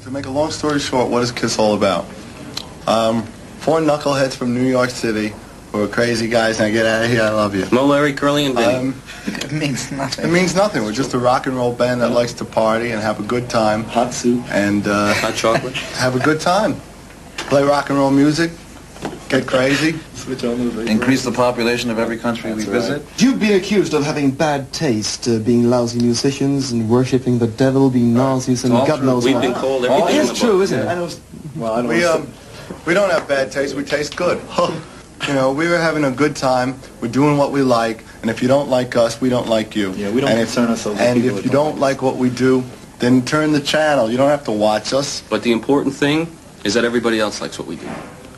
To make a long story short, what is KISS all about? Four knuckleheads from New York City who are crazy guys. Now get out of here, I love you. Mo, Larry, Curly, and Vinny. It means nothing. It means nothing. We're just a rock and roll band that likes to party and have a good time. Hot soup. And Hot chocolate. have a good time. Play rock and roll music. Get crazy. Switch on the radio. Increase the population of every country we visit. You've been accused of having bad taste, being lousy musicians and worshipping the devil, being Nazis and God knows We've what. been called everything. It's true, isn't it? We don't have bad taste. We taste good. You know, we were having a good time. We're doing what we like. And if you don't like us, we don't like you. Yeah, we don't concern ourselves with And people if that you don't don't like what we do, then turn the channel. You don't have to watch us. But the important thing is that everybody else likes what we do.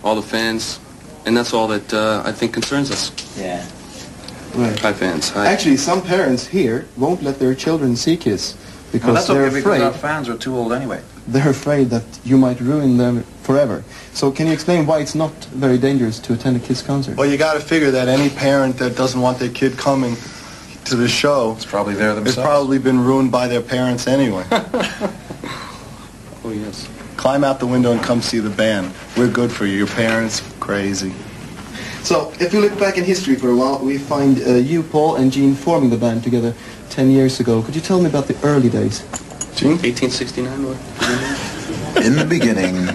All the fans. And that's all that I think concerns us. Yeah. Right. Hi, fans. Hi. Actually, some parents here won't let their children see KISS because Well, that's they're okay because our afraid. fans are too old anyway. They're afraid that you might ruin them forever. So can you explain why it's not very dangerous to attend a KISS concert? Well, you got to figure that any parent that doesn't want their kid coming to the show It's probably there has themselves. probably been ruined by their parents anyway. Oh, yes. Climb out the window and come see the band. We're good for you. Your parents, crazy. So, if you look back in history for a while, we find you, Paul, and Gene forming the band together 10 years ago. Could you tell me about the early days? Gene? 1869, what? In the beginning,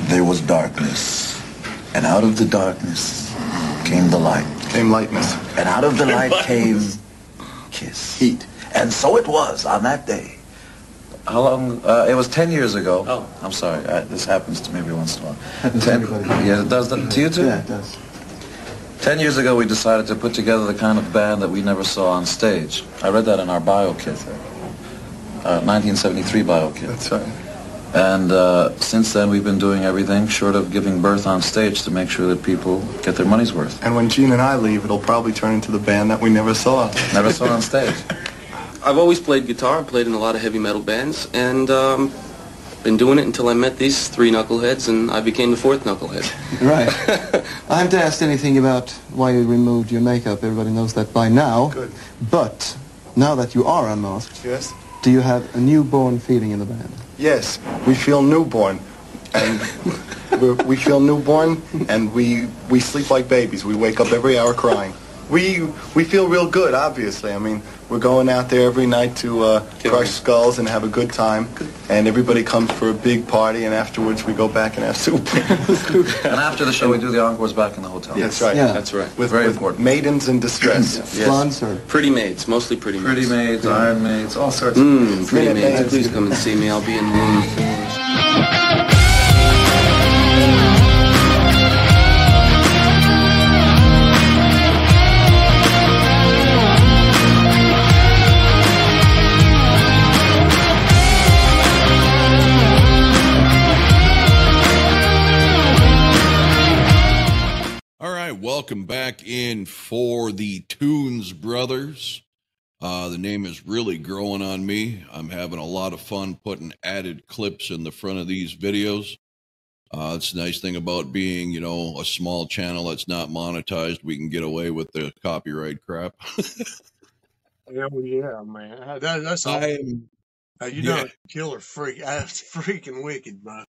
there was darkness, and out of the darkness came the light, Came lightness. and out of the light came KISS, heat. And so it was on that day. How long? It was 10 years ago. Oh. I'm sorry. This happens to me every once in a while. Happens to everybody. Yeah, it does that to you too? Yeah, it does. 10 years ago, we decided to put together the kind of band that we never saw on stage. I read that in our bio kit, 1973 bio kit. That's right. And since then, we've been doing everything short of giving birth on stage to make sure that people get their money's worth. And when Gene and I leave, it'll probably turn into the band that we never saw. Never saw on stage. I've always played guitar. I played in a lot of heavy metal bands. And been doing it until I met these three knuckleheads, and I became the fourth knucklehead. Right. I haven't asked anything about why you removed your makeup. Everybody knows that by now. Good. But, now that you are unmasked, Yes? do you have a newborn feeling in the band? Yes, we feel newborn. And we feel newborn, and we sleep like babies. We wake up every hour crying. We feel real good, obviously. I mean, we're going out there every night to crush skulls and have a good time. And everybody comes for a big party, and afterwards we go back and have soup. And after the show, we do the encores back in the hotel. That's right. Yeah. That's right. With, Very with important. maidens in distress. Yes. Blondes or... Pretty maids, mostly pretty maids. Pretty maids, iron maids, all sorts. Pretty Minute maids. maids. Please come and see me. I'll be in room 4. All right, welcome back in for the Tunes Brothers. The name is really growing on me. I'm having a lot of fun putting added clips in the front of these videos. It's the nice thing about being, you know, a small channel that's not monetized. We can get away with the copyright crap. Hell yeah, man. That's all. I am, You yeah. done a killer freak. That's freaking wicked, bro.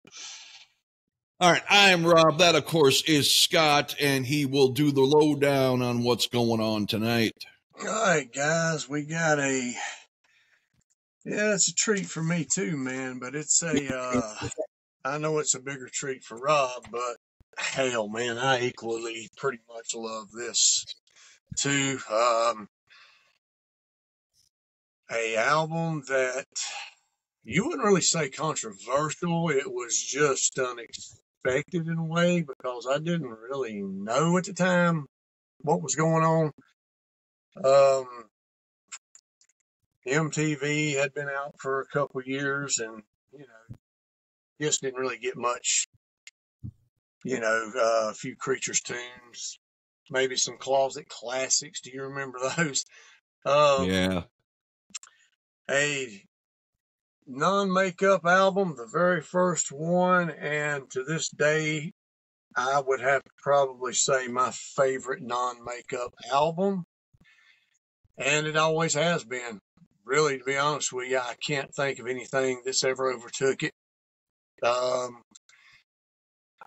All right, I am Rob. That, of course, is Scott, and he will do the lowdown on what's going on tonight. All right, guys, we got a. Yeah, it's a treat for me too, man. But it's a. I know it's a bigger treat for Rob, but hell, man, I equally pretty much love this too. A album that you wouldn't really say controversial. It was just unexpected in a way because I didn't really know at the time what was going on. MTV had been out for a couple years, and just didn't really get much. A few Creatures tunes, maybe some Closet Classics. Do you remember those? Yeah. A non-makeup album, the very first one, and to this day, I would have to probably say my favorite non-makeup album, and it always has been. Really, to be honest with you, I can't think of anything that's ever overtook it. Um,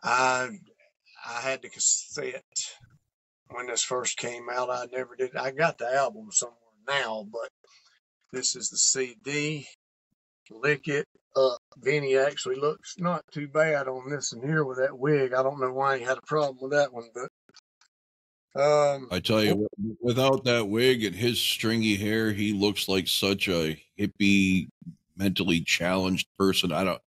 I had the cassette when this first came out. I never did. I got the album somewhere now, but this is the CD. Lick It Up. Vinny actually looks not too bad on this one here with that wig. I don't know why he had a problem with that one, but I tell you, without that wig and his stringy hair, he looks like such a hippie, mentally challenged person. The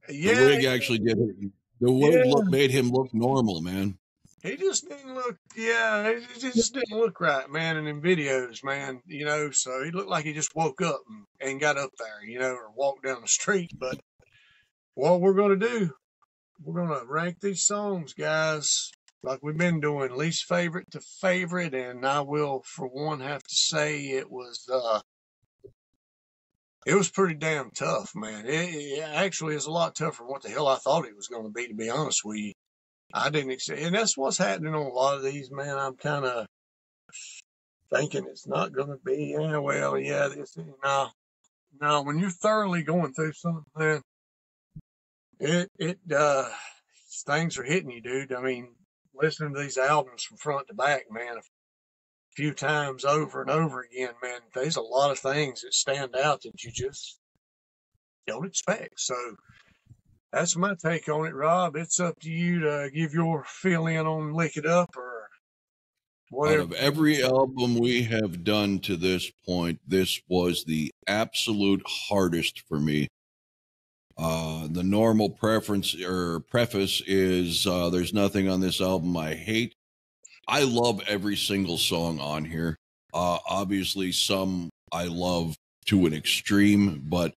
wig actually did it. The wig made him look normal, man. He just didn't look, it just didn't look right, man, in them videos, man, so he looked like he just woke up and got up there, or walked down the street. But what we're going to do, we're going to rank these songs, guys, like we've been doing, least favorite to favorite, and I will, for one, have to say it was pretty damn tough, man. It actually is a lot tougher than what the hell I thought it was going to be honest with you. I didn't expect, and that's what's happening on a lot of these, man. I'm kind of thinking it's not going to be, no, when you're thoroughly going through something, man, things are hitting you, dude. I mean, listening to these albums from front to back, man, a few times over and over again, man, there's a lot of things that stand out that you just don't expect. So that's my take on it, Rob. It's up to you to give your fill in on Lick It Up or whatever. Out of every album we have done to this point, this was the absolute hardest for me. The normal preface is there's nothing on this album I hate. I love every single song on here. Obviously, some I love to an extreme, but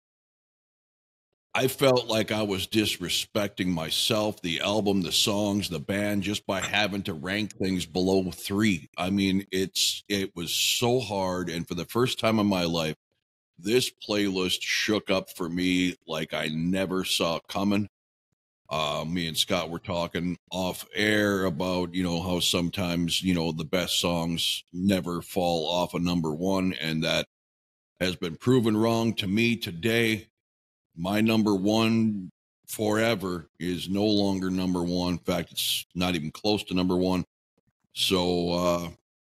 I felt like I was disrespecting myself, the album, the songs, the band, just by having to rank things below 3. I mean, it was so hard, and for the first time in my life, this playlist shook up for me like I never saw coming. Me and Scott were talking off air about, how sometimes, the best songs never fall off of number 1, and that has been proven wrong to me today. My number 1 forever is no longer number 1. In fact, it's not even close to number 1. So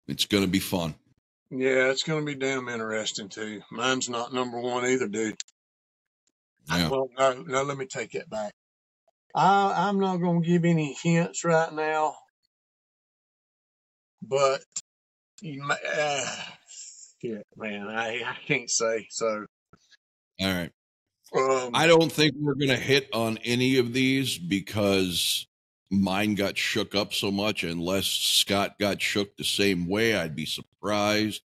it's going to be fun. Yeah, it's going to be damn interesting, too. Mine's not number 1 either, dude. Yeah. Well, no, let me take that back. I'm not going to give any hints right now, but shit, man, I can't say. So, all right. I don't think we're going to hit on any of these because mine got shook up so much. Unless Scott got shook the same way, I'd be surprised.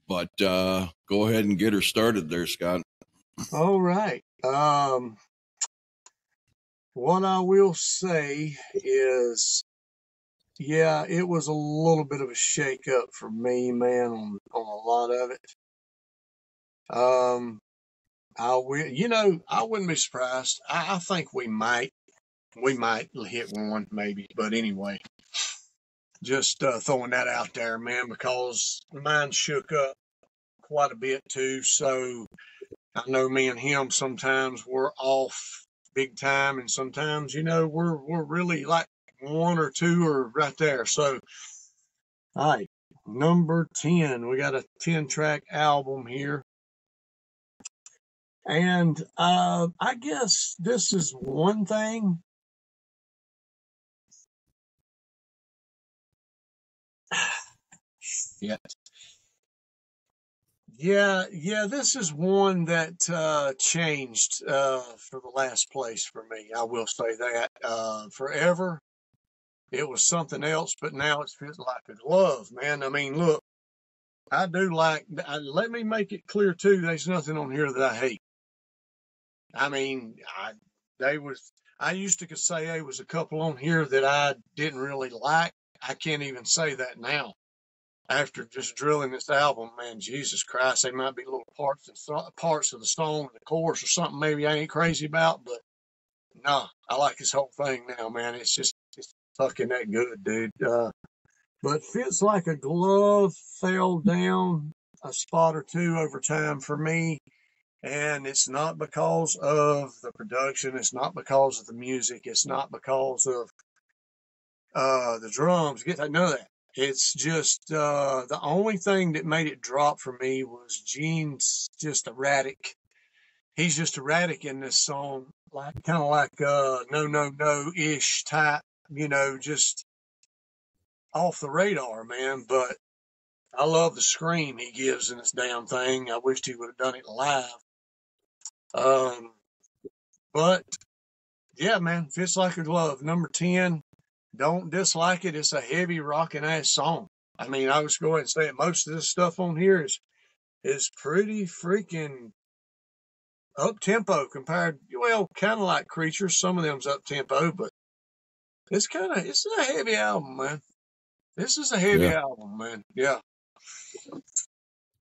But go ahead and get her started there, Scott. All right. What I will say is, it was a little bit of a shake up for me, man, on a lot of it. I wouldn't be surprised. I think we might hit one maybe, but anyway, just throwing that out there, man, because mine shook up quite a bit too. So I know me and him sometimes we're off big time, and sometimes we're really like 1 or 2 or right there. So, all right, number 10, we got a 10-track album here. And I guess this is one thing. Yeah, this is one that changed for the last place for me. I will say that. Forever, it was something else, but now it feels like a glove, man. I mean, look, I do let me make it clear, too, there's nothing on here that I hate. I mean, I used to say there was a couple on here that I didn't really like. I can't even say that now. After just drilling this album, man, Jesus Christ, they might be little parts of the song, the chorus or something maybe I ain't crazy about, but no, I like this whole thing now, man. It's fucking that good, dude. But Fits Like a Glove fell down a spot or 2 over time for me. And it's not because of the production. It's not because of the music. It's not because of the drums. Get that? None of that. It's just the only thing that made it drop for me was Gene's just erratic. He's just erratic in this song, like kind of like no no no ish type, just off the radar, man. But I love the scream he gives in this damn thing. I wished he would have done it live. But yeah, man, fits like a glove. Number 10. Don't dislike it. It's a heavy rocking ass song. I mean, I was going to say it. Most of this stuff on here is pretty freaking up tempo compared, well, kind of like Creatures. Some of them's up tempo, but it's a heavy album, man. This is a heavy album, man. Yeah.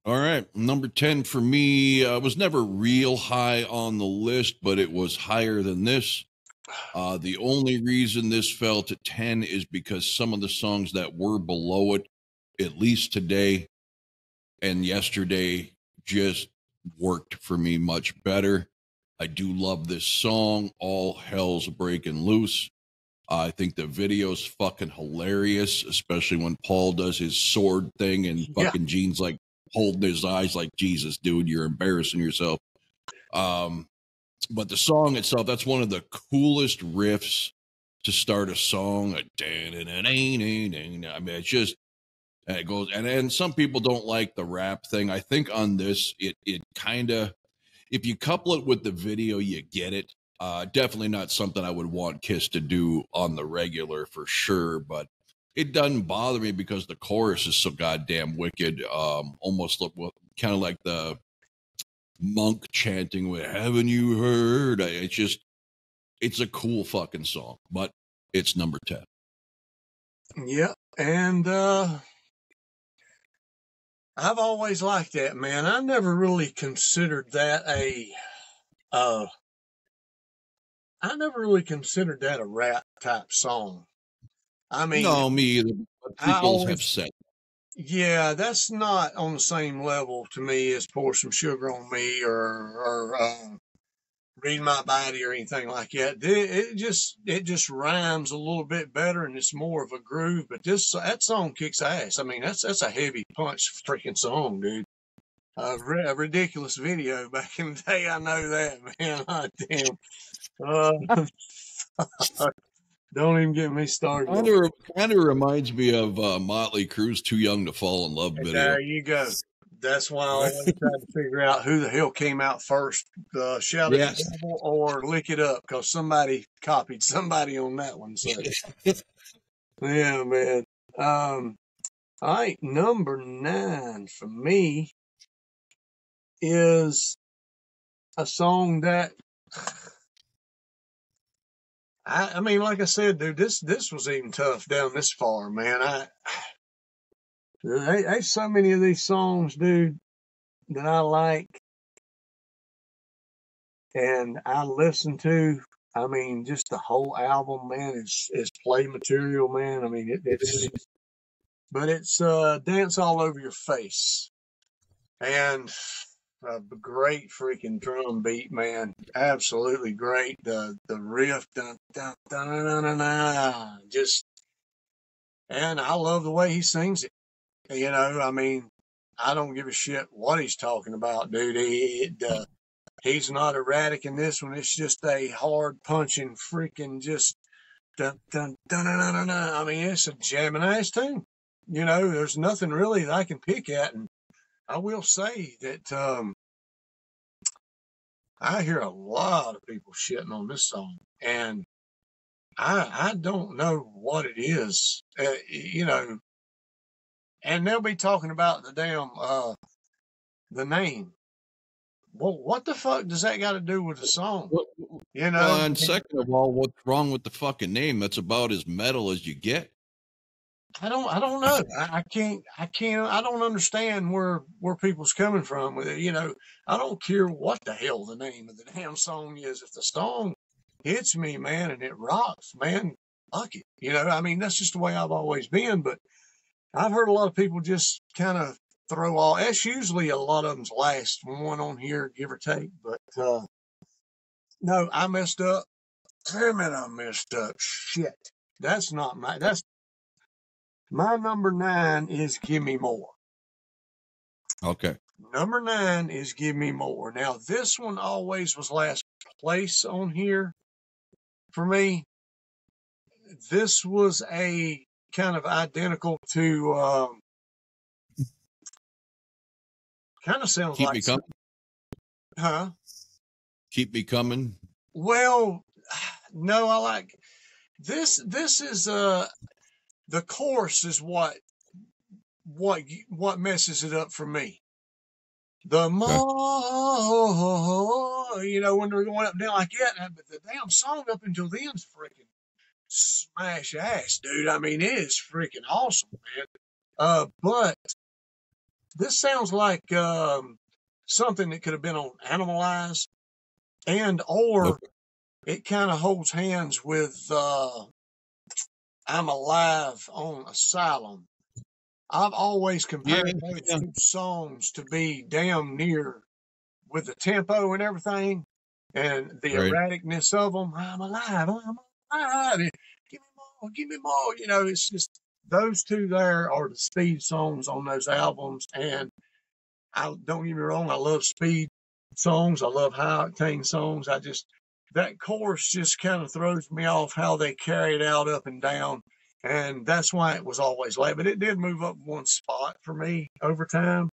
All right. Number 10 for me was never real high on the list, but it was higher than this. The only reason this fell to 10 is because some of the songs that were below it, at least today and yesterday, just worked for me much better. I do love this song, All Hell's Breaking Loose. I think the video's fucking hilarious, especially when Paul does his sword thing and fucking Gene's like holding his eyes like, Jesus, dude, you're embarrassing yourself. But the song itself, that's one of the coolest riffs to start a song. I mean, it's just, and it goes, and some people don't like the rap thing. I think on this, it kind of, if you couple it with the video, you get it. Definitely not something I would want Kiss to do on the regular for sure, but it doesn't bother me because the chorus is so goddamn wicked. Almost kind of like the monk chanting with "Haven't you heard?" It's a cool fucking song, but it's number 10. Yeah, and I've always liked that, man. I never really considered that a rap type song. I mean, no, me either. But people have said. Yeah, that's not on the same level to me as Pour Some Sugar on Me or Read My Body or anything like that. It just rhymes a little bit better and it's more of a groove. But that song kicks ass. I mean, that's a heavy punch freaking song, dude. A ridiculous video back in the day. I know that, man. Oh, damn. Don't even get me started. Kind of reminds me of Motley Crue's "Too Young to Fall in Love" video. There you go. That's why I always try to figure out who the hell came out first, Shout It Devil or Lick It Up, because somebody copied somebody on that one. So. Yeah, man. All right, number 9 for me is a song that I mean, like I said, dude, this was even tough down this far, man. There's so many of these songs, dude, that I like and I listen to. I mean, just the whole album, man, is play material, man. I mean, it is. But it's Dance All Over Your Face. And a great freaking drum beat, man. Absolutely great. The riff, dun, dun, dun, dun, dun, dun, just, and I love the way he sings it. I mean, I don't give a shit what he's talking about, dude. He's not erratic in this one. It's just a hard punching freaking just dun, dun, dun, dun, dun, dun, dun. I mean, it's a jamming ass tune. There's nothing really that I can pick at. And I will say that I hear a lot of people shitting on this song, and I don't know what it is, and they'll be talking about the damn the name. Well, what the fuck does that got to do with the song? Well, and second of all, what's wrong with the fucking name? That's about as metal as you get. I don't know. I don't understand where people's coming from with it. I don't care what the hell the name of the damn song is. If the song hits me, man, and it rocks, man, fuck it. I mean, that's just the way I've always been. But I've heard a lot of people just kind of throw all. That's usually a lot of them's last one on here, give or take. But no, I messed up. Damn it, I messed up. Shit, that's not my. That's my number 9 is Give Me More. Okay. Number 9 is Give Me More. Now, this one always was last place on here for me. This was a kind of identical to, kind of sounds Keep like, Me Coming. huh? Keep Me Coming. Well, no, I like this. This is, the chorus is what messes it up for me. The more, you know, when they're going up and down like that, but the damn song up until then's freaking smash ass, dude. I mean, it is freaking awesome, man. But this sounds like something that could have been on Animalize, and or it kind of holds hands with I'm Alive on Asylum. I've always compared those two songs to be damn near with the tempo and everything and the erraticness of them. I'm alive. Give me more, give me more. You know, it's just those two there are the speed songs on those albums. And I don't get me wrong, I love speed songs. I love high octane songs. That chorus just kind of throws me off how they carry it out up and down. And that's why it was always late. But it did move up one spot for me over time.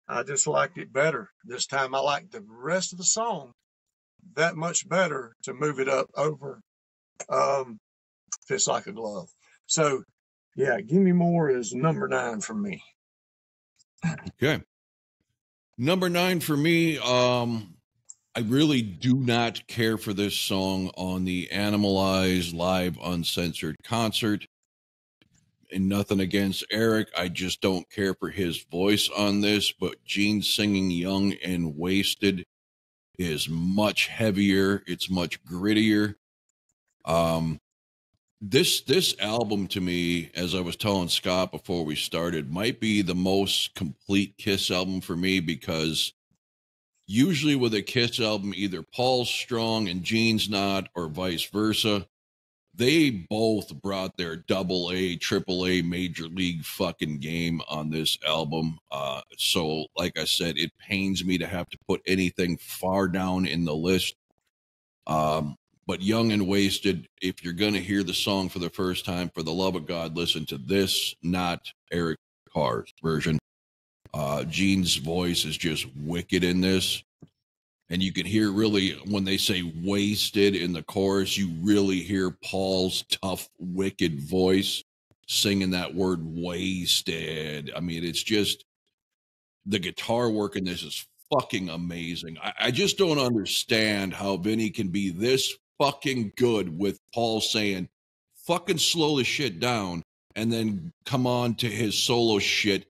I just liked it better this time. I liked the rest of the song that much better to move it up over Fits Like a Glove. So, yeah, Give Me More is number 9 for me. Okay. Number 9 for me, I really do not care for this song on the Animalize Live Uncensored concert. And nothing against Eric. I just don't care for his voice on this, but Gene singing Young and Wasted is much heavier. It's much grittier. This album to me, as I was telling Scott before we started, might be the most complete Kiss album for me, because usually with a Kiss album, either Paul's strong and Gene's not, or vice versa. They both brought their AA, AAA major league fucking game on this album. So like I said, it pains me to have to put anything far down in the list. But Young and Wasted, if you're going to hear the song for the first time, for the love of God, listen to this, not Eric Carr's version. Gene's voice is just wicked in this. And you can hear really, when they say wasted in the chorus, you really hear Paul's tough, wicked voice singing that word wasted. I mean, it's just, the guitar work in this is fucking amazing. I just don't understand how Vinny can be this fucking good with Paul saying, fucking slow the shit down, and then come on to his solo shit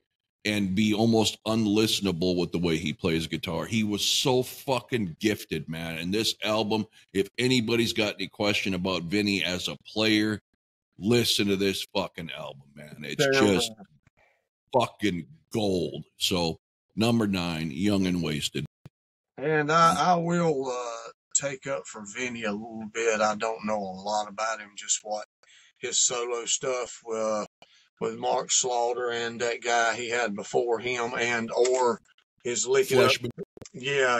and be almost unlistenable with the way he plays guitar. He was so fucking gifted, man. And this album, if anybody's got any question about Vinny as a player, listen to this fucking album, man. It's just fucking gold. So, number 9, Young and Wasted. And I will take up for Vinny a little bit. I don't know a lot about him, just what his solo stuff with Mark Slaughter and that guy he had before him, and or his Lick It Up. Yeah.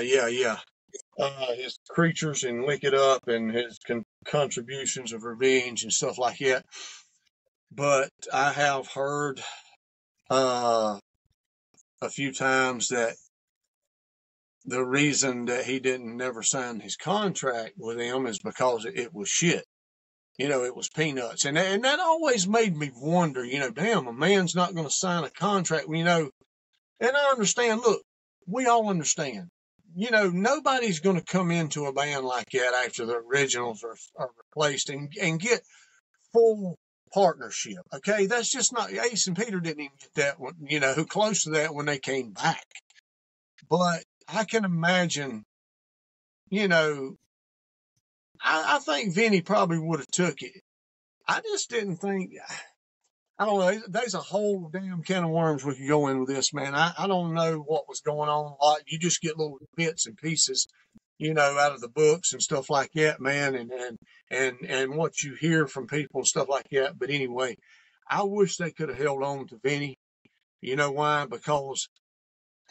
His Creatures and Lick It Up, and his contributions of Revenge and stuff like that. But I have heard a few times that the reason that he didn't never sign his contract with them is because it was shit. You know, it was peanuts. And that always made me wonder, you know, damn, a man's not going to sign a contract, you know. And I understand, look, we all understand. You know, nobody's going to come into a band like that after the originals are replaced and get full partnership. Okay, that's just not, Ace and Peter didn't even get that one, you know, close to that when they came back. But I can imagine, you know, I think Vinny probably would have took it. I just didn't think, I don't know. There's a whole damn can of worms we could go in with this, man. I don't know what was going on. Like, you just get little bits and pieces, out of the books and stuff like that, man, and what you hear from people and stuff like that. But anyway, I wish they could have held on to Vinny. You know why? Because,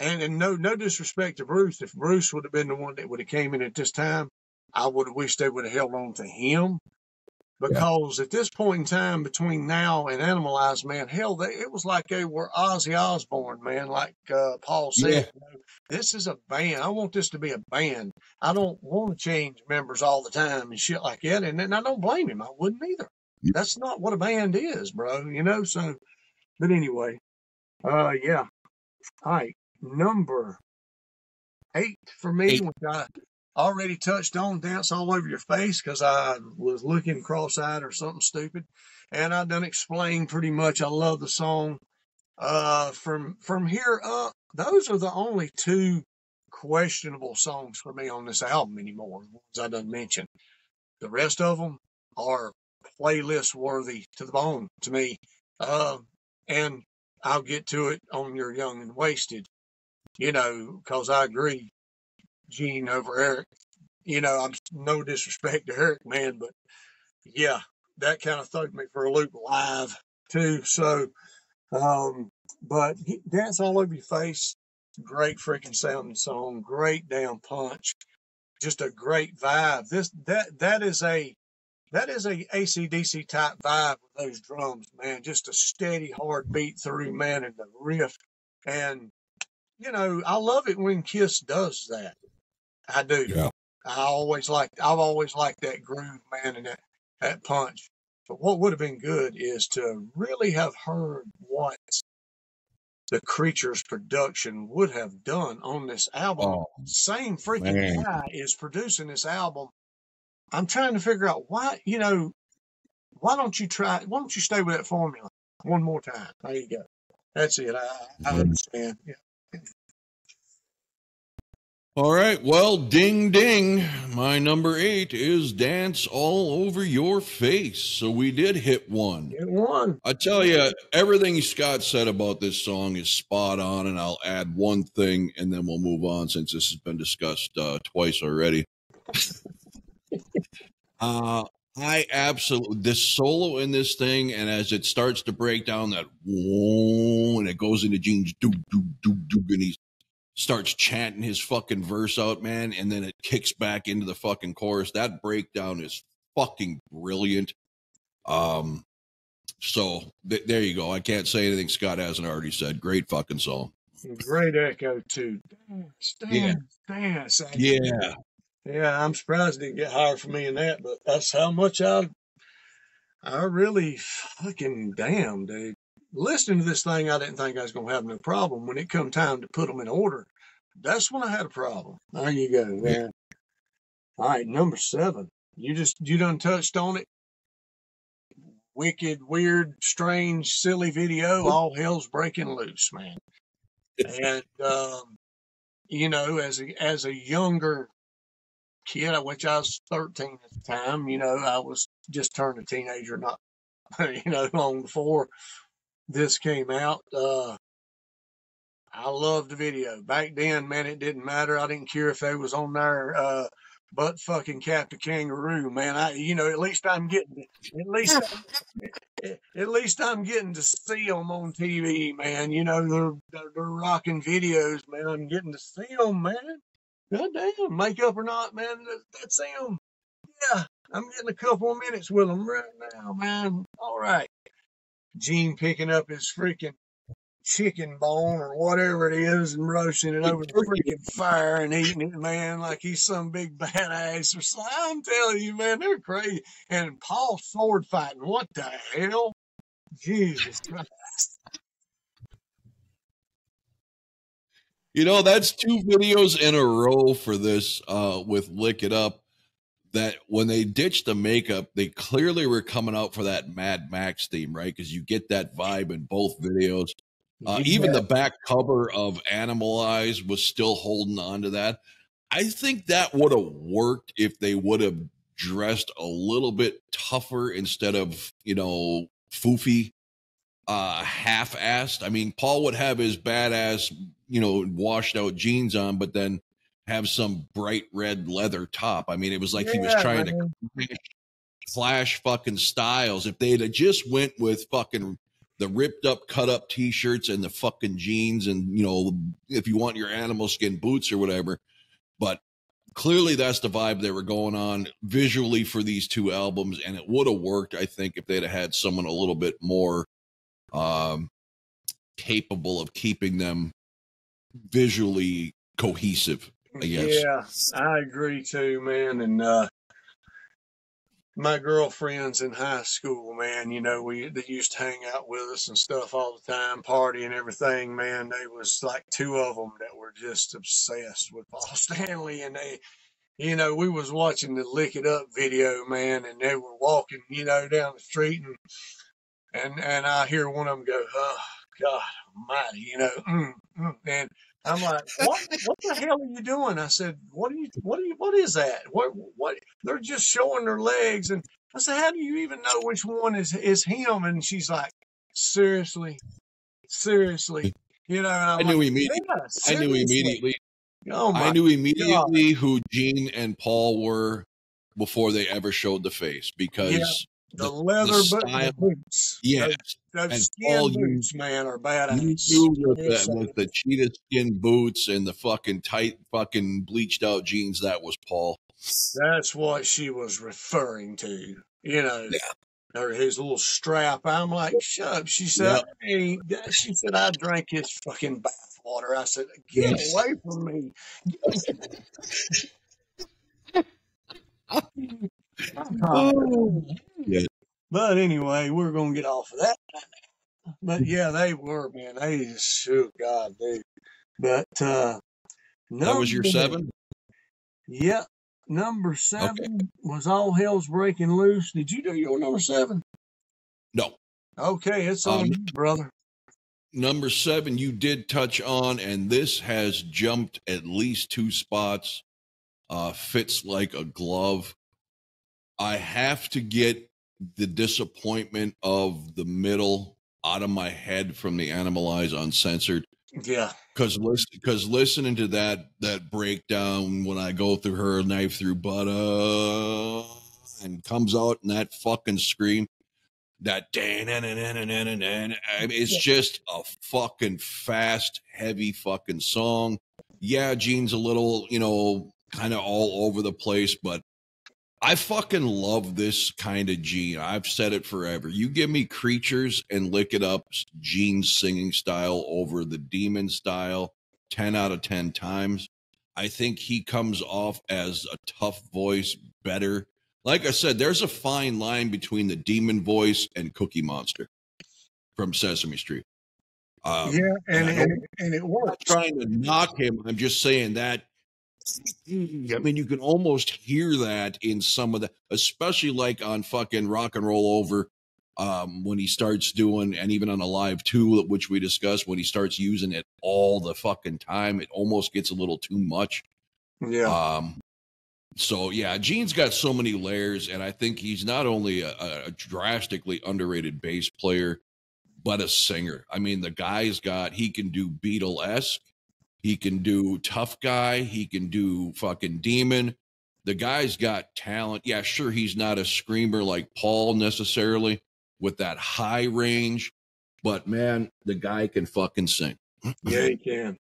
and no disrespect to Bruce, if Bruce would have been the one that would have came in at this time, I would have wished they would have held on to him. Because at this point in time, between now and Animalize, man, hell, it was like they were Ozzy Osbourne, man. Like Paul said, this is a band. I want this to be a band. I don't want to change members all the time and shit like that. And I don't blame him. I wouldn't either. That's not what a band is, bro. So. But anyway, yeah. All right, number 8 for me, which I already touched on, Dance All Over Your Face, because I was looking cross-eyed or something stupid, and I done explained pretty much. I love the song. From here up, those are the only 2 questionable songs for me on this album anymore, the ones I done mentioned. The rest of them are playlist worthy to the bone to me. And I'll get to it on Your Young and Wasted, because I agree, Gene over Eric. I'm no disrespect to Eric, man, but yeah, that kind of threw me for a loop live too. So, but Dance All Over Your Face, great freaking sounding song, great damn punch, just a great vibe. That is a AC/DC type vibe with those drums, man. Just a steady, hard beat through, man, and the riff. And, I love it when Kiss does that. I do. Yeah. I've always liked that groove, man, and that punch. But what would have been good is to really have heard what the Creatures production would have done on this album. Oh, Same freaking guy is producing this album. I'm trying to figure out why don't you stay with that formula one more time? There you go. That's it. I understand. Yeah. All right. Well, ding, ding. My number 8 is Dance All Over Your Face. So we did hit one. It won. I tell you, everything Scott said about this song is spot on, and I'll add one thing, and then we'll move on since this has been discussed twice already. I absolutely, this solo in this thing, and as it starts to break down, that whoa, and it goes into Gene's doop, doop, doop, doop, and he starts chanting his fucking verse out, man, and then it kicks back into the fucking chorus. That breakdown is fucking brilliant. So there you go. I can't say anything Scott hasn't already said. Great fucking song. Great echo too. Dance. Yeah. Yeah, I'm surprised it didn't get higher for me in that, but that's how much I really fucking damn, dude. Listening to this thing, I didn't think I was going to have no problem. When it come time to put them in order, that's when I had a problem. There you go, man. All right, number 7. You done touched on it. Wicked, weird, strange, silly video. All hell's breaking loose, man. And, as a younger kid, which I was 13 at the time, I was just turned a teenager, not, long before this came out. I loved the video. Back then, man, it didn't matter. I didn't care if they was on there, butt fucking Captain Kangaroo, man. At least I'm getting to see them on TV, man. They're rocking videos, man. I'm getting to see them, man. Goddamn, makeup or not, man, that's them. Yeah, I'm getting a couple of minutes with them right now, man. All right. Gene picking up his freaking chicken bone or whatever it is and roasting it over the freaking fire and eating it, man, like he's some big badass or something. I'm telling you, man, they're crazy. And Paul sword fighting, what the hell? Jesus Christ. That's 2 videos in a row for this with Lick It Up, that when they ditched the makeup, they clearly were coming out for that Mad Max theme, right? Because you get that vibe in both videos. Even the back cover of Animalize was still holding on to that. I think that would have worked if they would have dressed a little bit tougher instead of, foofy. half-assed. I mean, Paul would have his badass, washed out jeans on, but then have some bright red leather top. I mean, it was like he was trying to clash fucking styles. If they'd have just went with fucking the ripped up, cut up t-shirts and the fucking jeans and, if you want your animal skin boots or whatever. But clearly that's the vibe they were going on visually for these two albums. And it would have worked, I think, if they'd have had someone a little bit more capable of keeping them visually cohesive, I guess. Yeah, I agree too, man. And my girlfriends in high school, man, they used to hang out with us and stuff all the time, party and everything, man. They was like two of them that were just obsessed with Paul Stanley, and they, we was watching the Lick It Up video, man, and they were walking, down the street, and I hear one of them go, "Oh God Almighty," and I'm like, what the hell are you doing? I said, what is that? What? They're just showing their legs. And I said, how do you even know which one is him? And she's like, seriously. And I'm I knew immediately. I knew immediately. Oh my I knew immediately God. who Gene and Paul were before they ever showed the face, because the leather style, boots. yes, Those and skin Paul, boots, man, are badass. you knew with the cheetah skin boots and the fucking tight, fucking bleached out jeans, that was Paul. That's what she was referring to, Yeah. or his little strap. I'm like, shut up. She said, she said, I drank his fucking bath water. I said, get away from me. Yeah. But anyway, we're going to get off of that. But yeah, they were, man. They just, oh God, dude. But, that was your 7? Yeah. Number 7 was All Hell's Breaking Loose. Did you do your number 7? No. Okay, it's on you, brother. Number 7, you did touch on, and this has jumped at least 2 spots. Fits like a glove. I have to get the disappointment of the middle out of my head from the Animalize Uncensored. Yeah. Because listening to that breakdown when I go through her knife through butter and comes out in that fucking scream, that it's just a fucking fast, heavy fucking song. Yeah, Gene's a little, kind of all over the place, but I fucking love this kind of Gene. I've said it forever. You give me Creatures and Lick It Up, Gene's singing style over the Demon style 10 out of 10 times. I think he comes off as a tough voice better. Like I said, there's a fine line between the Demon voice and Cookie Monster from Sesame Street. And it works. I'm not trying to knock him. I'm just saying that. I mean, you can almost hear that in some of the, especially like on fucking Rock and Roll Over, when he starts doing, and even on Alive 2, which we discussed, when he starts using it all the fucking time, it almost gets a little too much. Yeah. So yeah, Gene's got so many layers, and I think he's not only a drastically underrated bass player, but a singer. I mean, the guy's he can do Beatle-esque. He can do tough guy. He can do fucking demon. The guy's got talent. Yeah, sure, he's not a screamer like Paul necessarily with that high range, but man, the guy can fucking sing. Yeah, he can.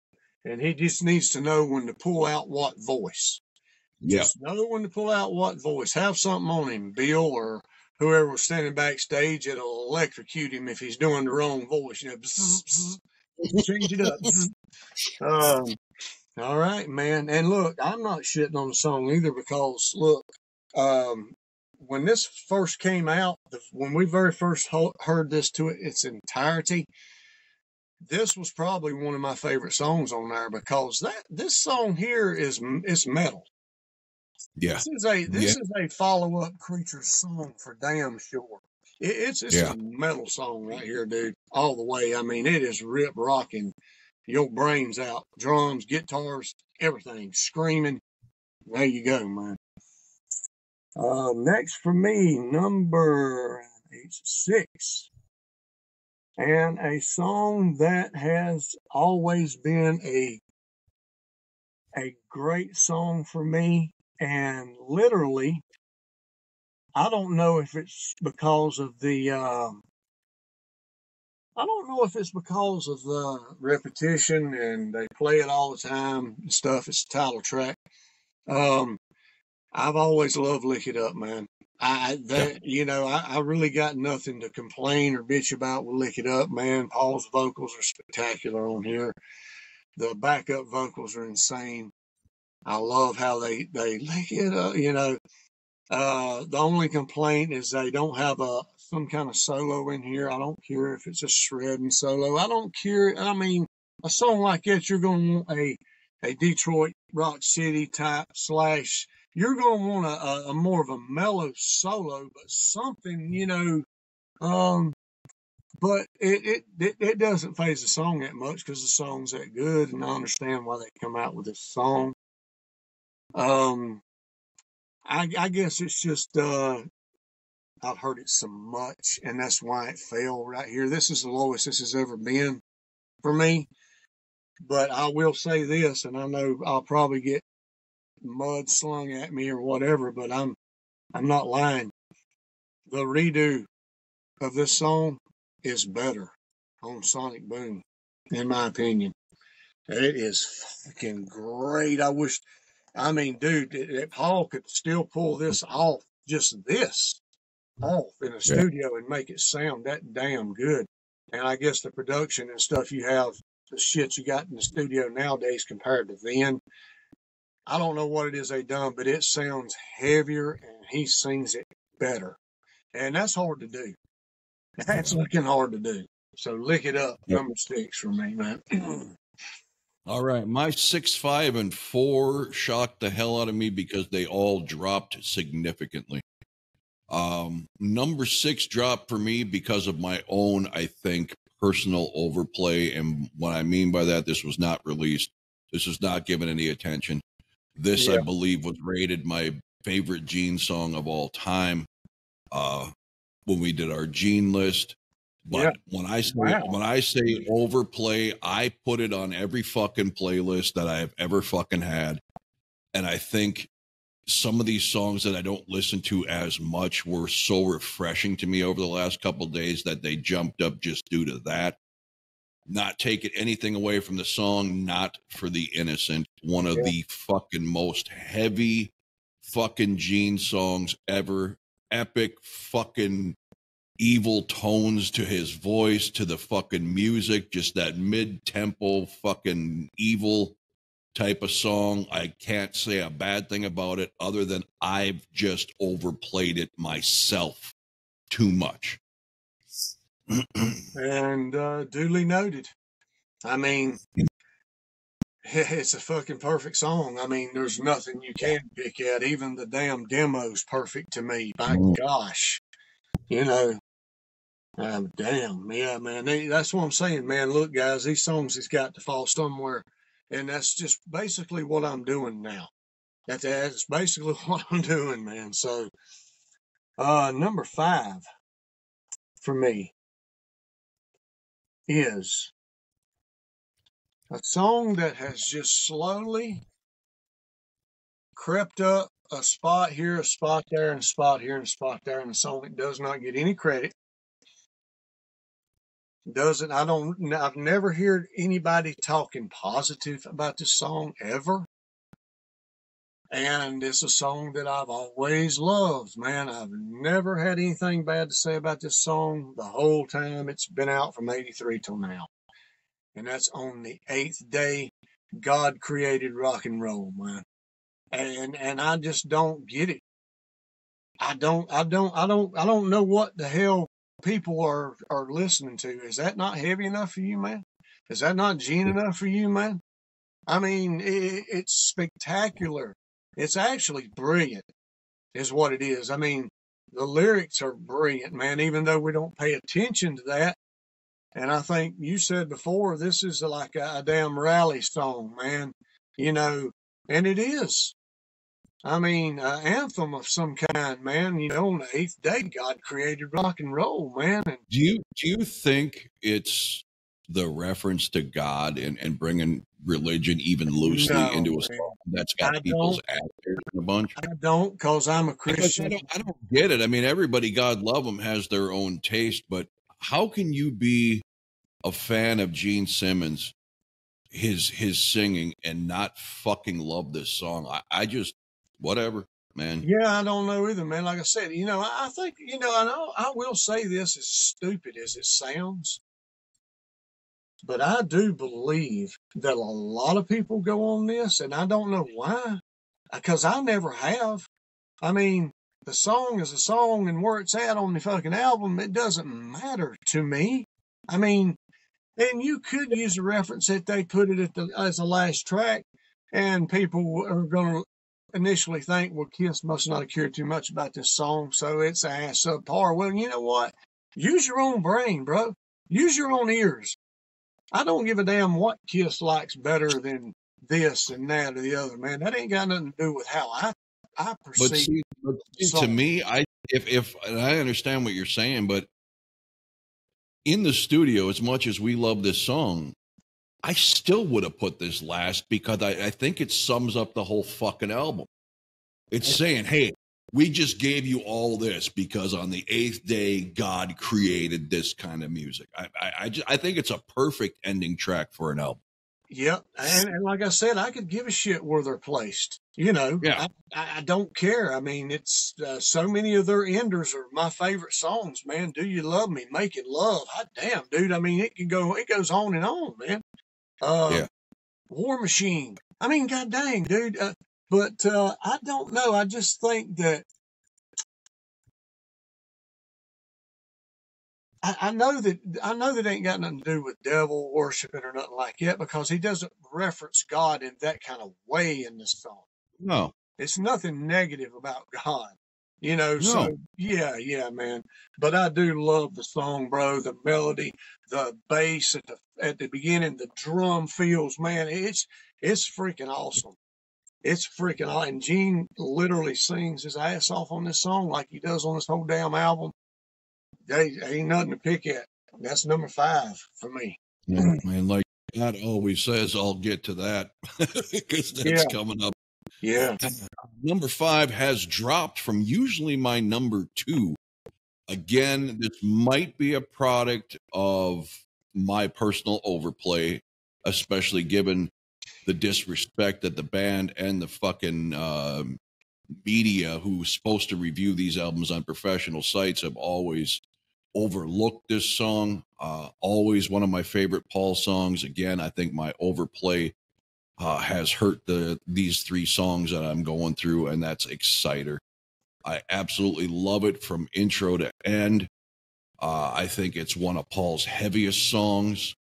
And he just needs to know when to pull out what voice. Yeah. Just know when to pull out what voice. Have something on him, Bill, or whoever was standing backstage. It'll electrocute him if he's doing the wrong voice. Bzz, bzz. Change it up. All right, man. And look, I'm not shitting on the song either, because look, when this first came out, when we very first heard this to its entirety, this was probably one of my favorite songs on there, because this song here is metal. Yeah. This is a follow-up Creatures song for damn sure. It's a metal song right here, dude, all the way. I mean, it is rip rocking your brains out. Drums, guitars, everything, screaming. There you go, man. Next for me, number 6. And a song that has always been a great song for me. And literally, I don't know if it's because of I don't know if it's because of the repetition and they play it all the time and stuff. It's the title track. Um, I've always loved Lick It Up, man. Yeah. I really got nothing to complain or bitch about with Lick It Up, man. Paul's vocals are spectacular on here. The backup vocals are insane. I love how they lick it up, the only complaint is they don't have some kind of solo in here. I don't care if it's a shredding solo. I don't care. I mean, a song like that, you're going to want a Detroit Rock City type slash. You're going to want a more of a mellow solo, but something, but it doesn't phase the song that much because the song's that good, and I understand why they come out with this song. I guess it's just I've heard it so much, and that's why it fell right here. This is the lowest this has ever been for me. But I will say this, and I know I'll probably get mud slung at me or whatever, but I'm not lying. The redo of this song is better on Sonic Boom, in my opinion. It is fucking great. Dude, if Paul could still pull this off, just this off in a studio and make it sound that damn good. And I guess the production and stuff you have, the shit you got in the studio nowadays compared to then, I don't know what it is they done, but it sounds heavier and he sings it better. And that's hard to do. That's looking hard to do. So Lick It Up, number 6 for me, man. All right. My 6, 5, and 4 shocked the hell out of me because they all dropped significantly. Number 6 dropped for me because of my own, I think, personal overplay. And what I mean by that, this was not released. This was not given any attention. This, I believe, was rated my favorite Gene song of all time when we did our Gene list. But when I say overplay, I put it on every fucking playlist that I have ever fucking had. And I think some of these songs that I don't listen to as much were so refreshing to me over the last couple of days that they jumped up just due to that. Not taking anything away from the song, Not for the Innocent, one of the fucking most heavy fucking Gene songs ever. Epic fucking evil tones to his voice, to the fucking music, just that mid-tempo fucking evil type of song. I can't say a bad thing about it other than I've just overplayed it myself too much. And duly noted. I mean, it's a fucking perfect song. I mean, there's nothing you can pick at. Even the damn demo's perfect to me. By gosh. Damn. Yeah, man. That's what I'm saying, man. Look, guys, these songs has got to fall somewhere. And that's just basically what I'm doing now. That's basically what I'm doing, man. So, number 5 for me is a song that has just slowly crept up a spot here, a spot there, and a spot here, and a spot there, and a song that does not get any credit. I've never heard anybody talking positive about this song ever. And it's a song that I've always loved, man. I've never had anything bad to say about this song the whole time it's been out from 83 till now. And that's On the 8th Day God Created Rock and Roll, man. And I just don't get it. I don't know what the hell people are listening to. Is that not heavy enough for you, man? Is that not Gene enough for you, man? I mean, it's spectacular. It's actually brilliant, is what it is. I mean, the lyrics are brilliant, man, even though we don't pay attention to that. And I think you said before, this is like a damn rally song, man. And it is. I mean, anthem of some kind, man. You know, on the eighth day, God created rock and roll, man. And Do you think it's the reference to God and bringing religion even loosely no, into a man, song that's I got people's don't. ass in a bunch? I don't, because I'm a Because Christian. I don't get it. I mean, everybody, God love them, has their own taste, but how can you be a fan of Gene Simmons, his singing, and not fucking love this song? I just, whatever, man. Yeah, I don't know either, man. Like I said, you know, I think, you know, I will say this, as stupid as it sounds, but I do believe that a lot of people go on this, and I don't know why, because I never have. I mean, the song is a song, and where it's at on the fucking album, it doesn't matter to me. I mean, and you could use a reference that they put it as the last track, and people are going to initially think, well, Kiss must not have cared too much about this song, so it's ass subpar. Well, you know what? Use your own brain, bro. Use your own ears. I don't give a damn what Kiss likes better than this and that or the other, man. That ain't got nothing to do with how I But perceive see, the to song. me, if and I understand what you're saying, but in the studio, as much as we love this song, I still would have put this last because I think it sums up the whole fucking album. It's saying, hey, we just gave you all this because on the eighth day, God created this kind of music. I think it's a perfect ending track for an album. Yep. And like I said, I could give a shit where they're placed. You know, Yeah. I don't care. I mean, it's so many of their enders are my favorite songs, man. Do You Love Me? Making Love. Hot damn, dude. I mean, it goes on and on, man. Yeah. War Machine. I mean, god dang, dude. But I don't know. I just think that I know that ain't got nothing to do with devil worshiping or nothing like that, because he doesn't reference God in that kind of way in this song. No. It's nothing negative about God, you know. No. So yeah, man. But I do love the song, bro. The melody, the bass at the beginning, the drum fills, man. It's freaking awesome. It's freaking awesome. And Gene literally sings his ass off on this song like he does on this whole damn album. Ain't nothing to pick at. That's number 5 for me. Yeah. And like God always says, I'll get to that because that's Yeah. coming up. Yeah. Number 5 has dropped from usually my number 2. Again, this might be a product of my personal overplay, especially given the disrespect that the band and the fucking media who's supposed to review these albums on professional sites have always overlooked this song. Always one of my favorite Paul songs. Again, I think my overplay has hurt these 3 songs that I'm going through, and that's Exciter. I absolutely love it from intro to end. I think it's one of Paul's heaviest songs.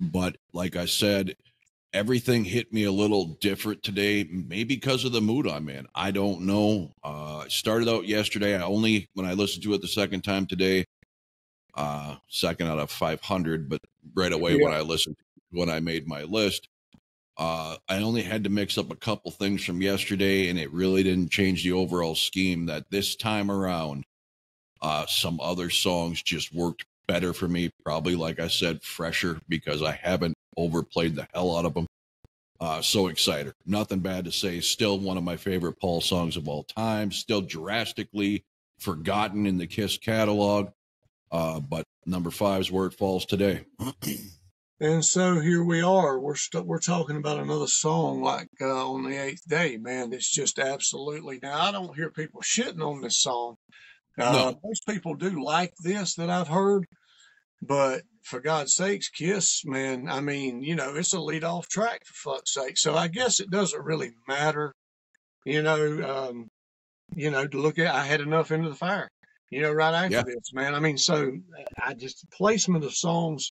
But like I said, everything hit me a little different today, maybe because of the mood I'm in. I don't know. I started out yesterday. When I listened to it the second time today, second out of 500, but right away when I made my list, I only had to mix up a couple things from yesterday, and it really didn't change the overall scheme. That this time around, some other songs just worked better for me. Probably, like I said, fresher because I haven't overplayed the hell out of them. So Exciter. Nothing bad to say. Still one of my favorite Paul songs of all time. Still drastically forgotten in the Kiss catalog. But number 5 is where it falls today. And so here we are. We're talking about another song like on the eighth day, man. It's just absolutely. Now I don't hear people shitting on this song. No. Most people do like this that I've heard, but for God's sakes, Kiss, man. I mean, you know, it's a lead off track for fuck's sake. So I guess it doesn't really matter, you know. To look at. I had enough Into the Fire, you know, right after this, man. I mean, so I just placement of songs.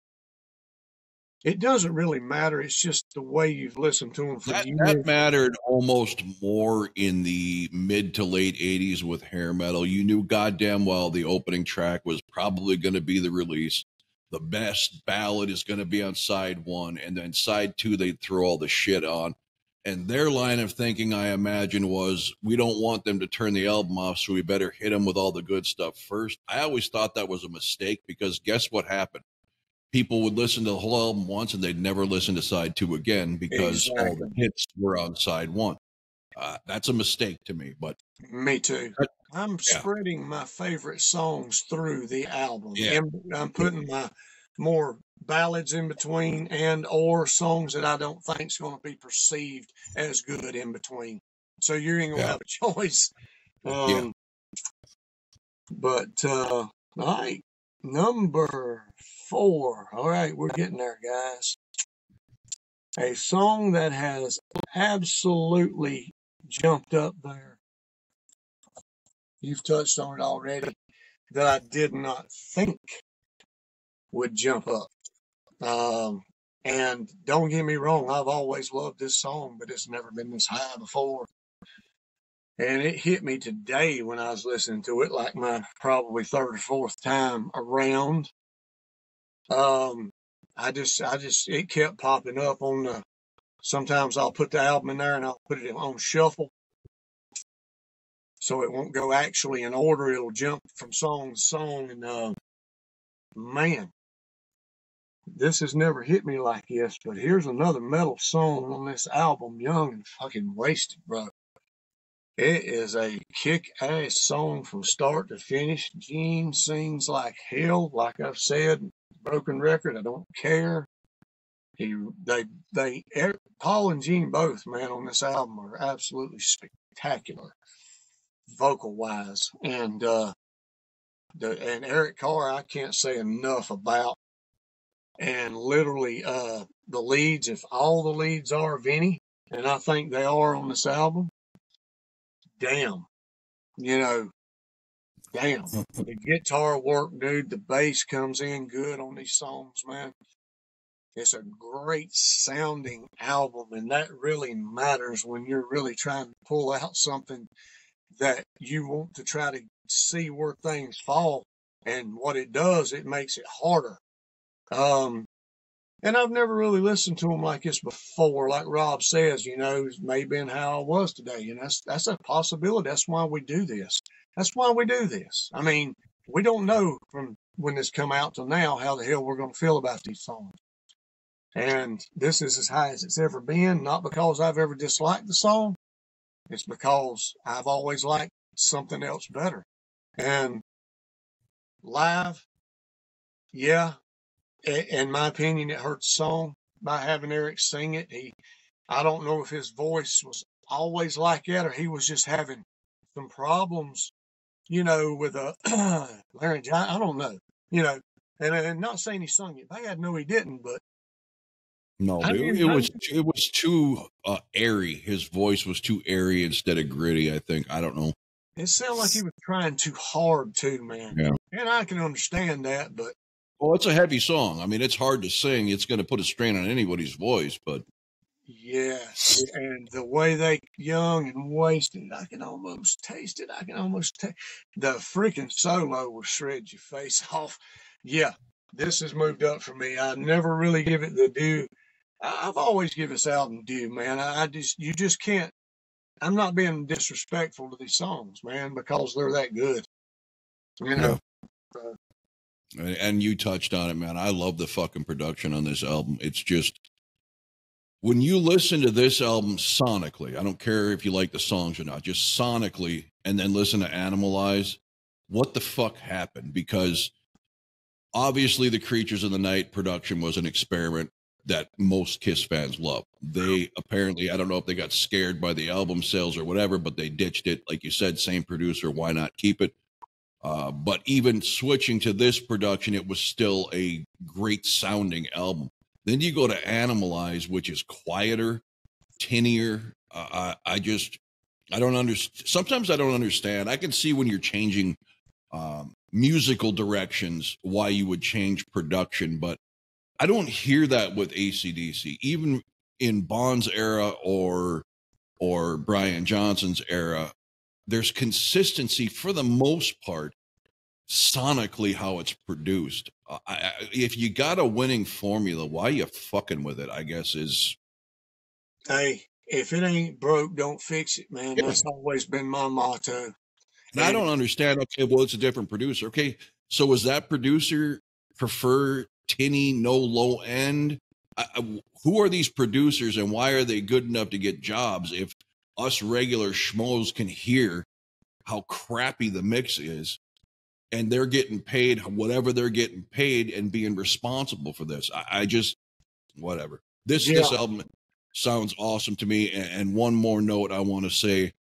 It doesn't really matter. It's just the way you've listened to them for years. That mattered almost more in the mid to late 80s with hair metal. You knew goddamn well the opening track was probably going to be the release. The best ballad is going to be on side 1, and then side 2 they'd throw all the shit on. And their line of thinking, I imagine, was we don't want them to turn the album off, so we better hit them with all the good stuff first. I always thought that was a mistake because guess what happened? People would listen to the whole album once and they'd never listen to side 2 again because all the hits were on side 1. That's a mistake to me, but me too. I'm spreading my favorite songs through the album. Yeah. I'm putting my more ballads in between and or songs that I don't think is going to be perceived as good in between. So you ain't gonna have a choice. But all right, number 4. All right, we're getting there, guys. A song that has absolutely jumped up there. You've touched on it already. That I did not think would jump up. And don't get me wrong, I've always loved this song, but it's never been this high before. And it hit me today when I was listening to it, like my probably 3rd or 4th time around. It kept popping up on the, sometimes I'll put the album in there and I'll put it on shuffle. So it won't go actually in order. It'll jump from song to song. And, man, this has never hit me like this, but here's another metal song on this album, Young and Fucking Wasted, bro. It is a kick-ass song from start to finish. Gene sings like hell, like I've said, broken record, I don't care. Paul and Gene both, man, on this album are absolutely spectacular, vocal-wise. And Eric Carr, I can't say enough about. And literally, the leads, if all the leads are Vinny, and I think they are on this album, damn. Damn. The guitar work, dude, the bass comes in good on these songs, man. It's a great sounding album, and that really matters when you're really trying to pull out something that you want to try to see where things fall. And what it does, it makes it harder. And I've never really listened to them like this before. Like Rob says, it may have been how I was today. And that's a possibility. That's why we do this. I mean, we don't know from when this come out till now how the hell we're going to feel about these songs. And this is as high as it's ever been, not because I've ever disliked the song. It's because I've always liked something else better. And live, yeah, in my opinion, it hurt the song by having Eric sing it. I don't know if his voice was always like that or he was just having some problems, with a laryngitis. I don't know, and not saying he sung it bad. No, he didn't, but no, it was too airy. His voice was too airy instead of gritty, I think. I don't know. It sounded like he was trying too hard too, man. Yeah. And I can understand that, but well, it's a heavy song. I mean, it's hard to sing. It's going to put a strain on anybody's voice, but yeah. And the way they Young and Wasted, I can almost taste it. The freaking solo will shred your face off. Yeah, this has moved up for me. I never really give it the due. I've always given this album due, man. You just can't. I'm not being disrespectful to these songs, man, because they're that good. Yeah. And you touched on it, man. I love the fucking production on this album. It's just, when you listen to this album sonically, I don't care if you like the songs or not, just sonically, and then listen to Animalize, what the fuck happened? Because obviously the Creatures of the Night production was an experiment that most Kiss fans love. They apparently, I don't know if they got scared by the album sales or whatever, but they ditched it. Like you said, same producer, why not keep it? But even switching to this production, it was still a great sounding album. Then you go to Animalize, which is quieter, tinnier. I don't understand. Sometimes I don't understand. I can see when you're changing musical directions why you would change production, but I don't hear that with AC/DC. Even in Bond's era or Brian Johnson's era, there's consistency for the most part, sonically, how it's produced. If you got a winning formula, why you fucking with it, I guess, is... Hey, if it ain't broke, don't fix it, man. Yeah. That's always been my motto. And I don't understand. Okay, well, it's a different producer. Okay, so does that producer prefer tinny, no low end? Who are these producers, and why are they good enough to get jobs if us regular schmoes can hear how crappy the mix is, and they're getting paid whatever they're getting paid and being responsible for this? I just, whatever. This album sounds awesome to me. And one more note I want to say,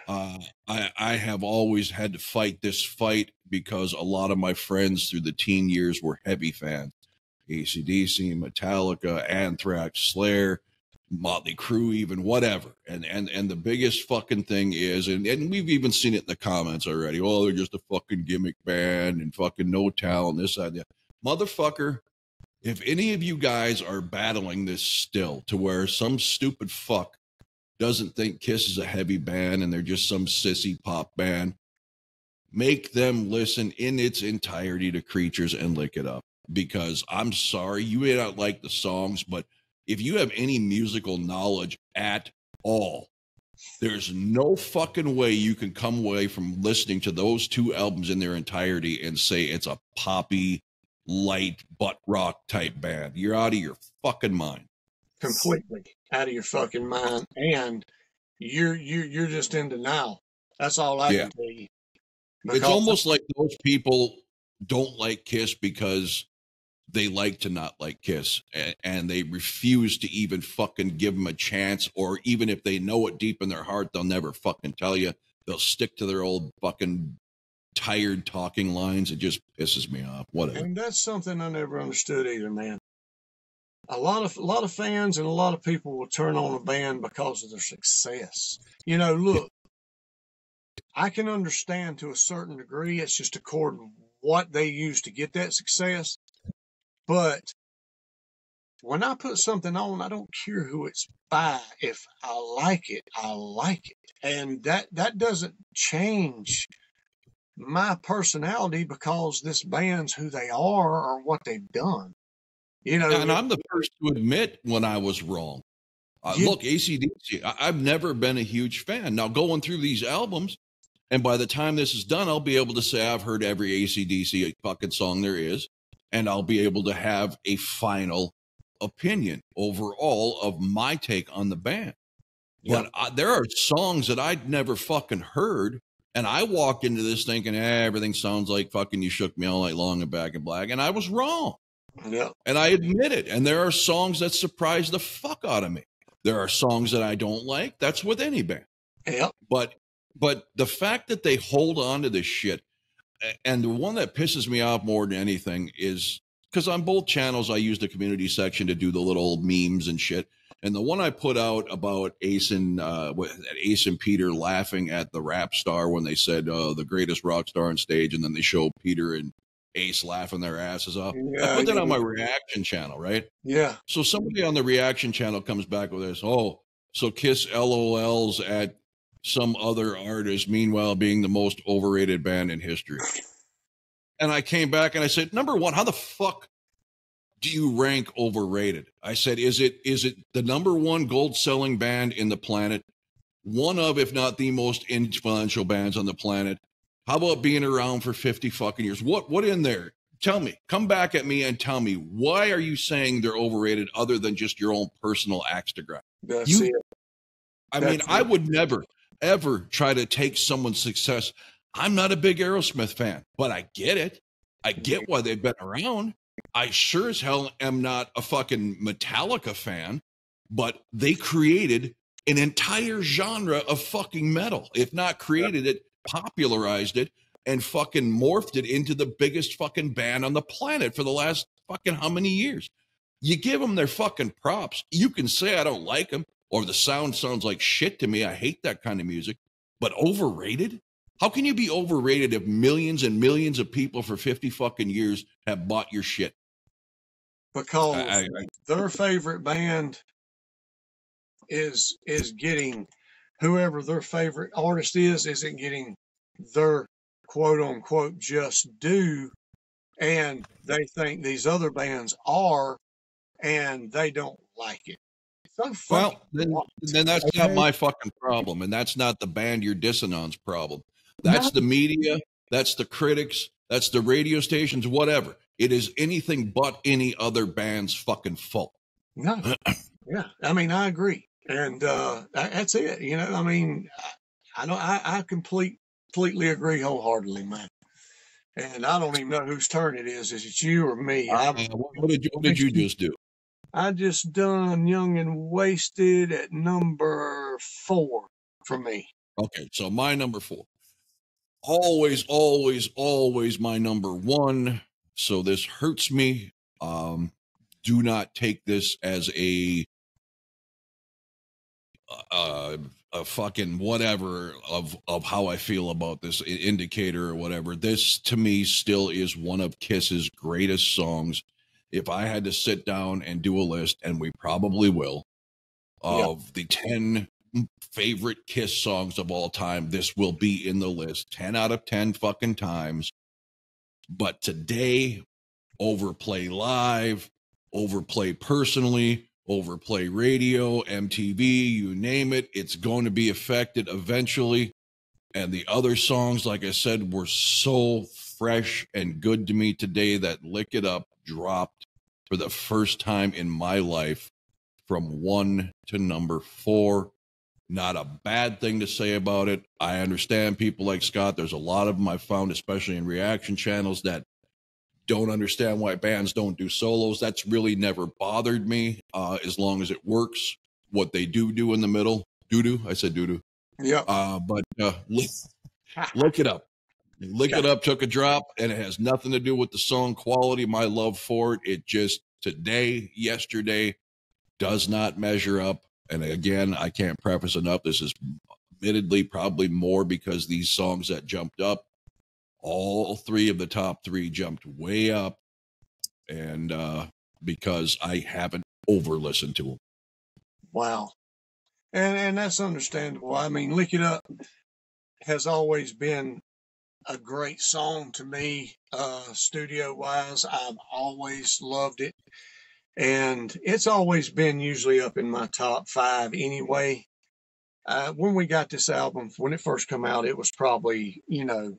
I have always had to fight this fight because a lot of my friends through the teen years were heavy fans. AC/DC, Metallica, Anthrax, Slayer, Motley Crue, even whatever. And the biggest fucking thing is, and we've even seen it in the comments already, oh, they're just a fucking gimmick band and fucking no talent, this, that, that. Motherfucker, if any of you guys are battling this still to where some stupid fuck doesn't think Kiss is a heavy band and they're just some sissy pop band, make them listen in its entirety to Creatures and Lick It Up. Because I'm sorry, you may not like the songs, but if you have any musical knowledge at all, there's no fucking way you can come away from listening to those two albums in their entirety and say it's a poppy, light, butt rock type band. You're out of your fucking mind. Completely out of your fucking mind. And you're just in denial. That's all I can tell you. It's almost like those people don't like Kiss because they like to not like Kiss, and they refuse to even fucking give them a chance, or even if they know it deep in their heart, they'll never fucking tell you. They'll stick to their old fucking tired talking lines. It just pisses me off. Whatever. And that's something I never understood either, man. A lot of fans and a lot of people will turn on a band because of their success. You know, look, I can understand to a certain degree. It's just according to what they use to get that success. But when I put something on, I don't care who it's by. If I like it, I like it. And that doesn't change my personality because this band's who they are or what they've done. You know, and I'm the first to admit when I was wrong. Look, AC/DC, I've never been a huge fan. Now, going through these albums, and by the time this is done, I'll be able to say I've heard every AC/DC fucking song there is. And I'll be able to have a final opinion overall of my take on the band. Yep. But there are songs that I'd never fucking heard. And I walked into this thinking, everything sounds like fucking You Shook Me All Night Long and Back in Black. And I was wrong. Yep. And I admit it. And there are songs that surprise the fuck out of me. There are songs that I don't like. That's with any band. Yep. But the fact that they hold on to this shit, and the one that pisses me off more than anything is because on both channels, I use the community section to do the little memes and shit. And the one I put out about Ace and Peter laughing at the rap star when they said the greatest rock star on stage, and then they show Peter and Ace laughing their asses off. Yeah, I put that on my reaction channel, right? Yeah. So somebody on the reaction channel comes back with this. Oh, so Kiss LOLs at some other artist, meanwhile being the most overrated band in history. And I came back and I said, number one, how the fuck do you rank overrated? I said, is it the number one gold selling band in the planet? One of, if not the most influential bands on the planet. How about being around for 50 fucking years? What in there? Tell me, come back at me and tell me, why are you saying they're overrated other than just your own personal axe to grind? That's it. I mean, I would never, ever try to take someone's success. I'm not a big Aerosmith fan, but I get it. I get why they've been around. I sure as hell am not a fucking Metallica fan, but they created an entire genre of fucking metal. If not created it, popularized it, and fucking morphed it into the biggest fucking band on the planet for the last fucking how many years? You give them their fucking props. You can say I don't like them, or the sound sounds like shit to me. I hate that kind of music. But overrated? How can you be overrated if millions and millions of people for 50 fucking years have bought your shit? Because their favorite band is getting, whoever their favorite artist isn't getting their quote unquote just due, and they think these other bands are, and they don't like it. So fucking Well, what? then that's not my fucking problem, and that's not the band you're dissing on's problem. That's the media, that's the critics, that's the radio stations, whatever. It is anything but any other band's fucking fault. No. Yeah. I mean, I agree. And that's it. You know, I mean, I completely agree wholeheartedly, man. And I don't even know whose turn it is. Is it you or me? What did you just do? I just done Young and Wasted at number 4 for me. Okay, so my number 4. Always, always, always my number 1. So this hurts me. Do not take this as a fucking whatever of how I feel about this indicator or whatever. This to me still is one of Kiss's greatest songs. If I had to sit down and do a list, and we probably will, of the 10 favorite Kiss songs of all time, this will be in the list 10 out of 10 fucking times. But today, overplay live, overplay personally, overplay radio, MTV, you name it, it's going to be affected eventually. And the other songs, like I said, were so fresh and good to me today that Lick It Up dropped for the first time in my life from 1 to number 4. Not a bad thing to say about it. I understand people like Scott. There's a lot of them I found, especially in reaction channels, that don't understand why bands don't do solos. That's really never bothered me, as long as it works. What they do in the middle, doo-doo. I said doo-doo. Yeah. But Lick It Up. Lick It Up took a drop, and it has nothing to do with the song quality, my love for it. It just today, yesterday, does not measure up. And again, I can't preface enough, this is admittedly probably more because these songs that jumped up, all 3 of the top 3 jumped way up, and because I haven't over-listened to them. Wow. And that's understandable. I mean, Lick It Up has always been a great song to me, studio-wise. I've always loved it. And it's always been usually up in my top 5 anyway. When we got this album, when it first came out, it was probably,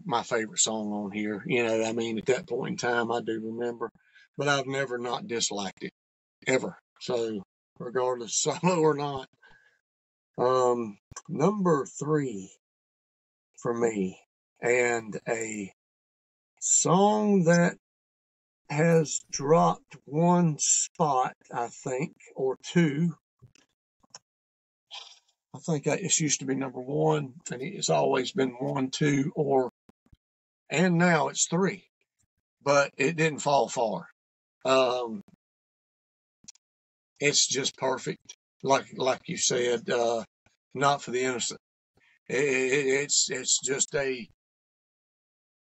my favorite song on here. I mean, at that point in time, I do remember. But I've never not disliked it, ever. So, regardless, solo or not. Number 3 for me, and a song that has dropped 1 spot, I think, or 2. I think it used to be number 1, and it's always been 1, 2, and now it's 3. But it didn't fall far. It's just perfect, like you said. Not for the innocent. It's just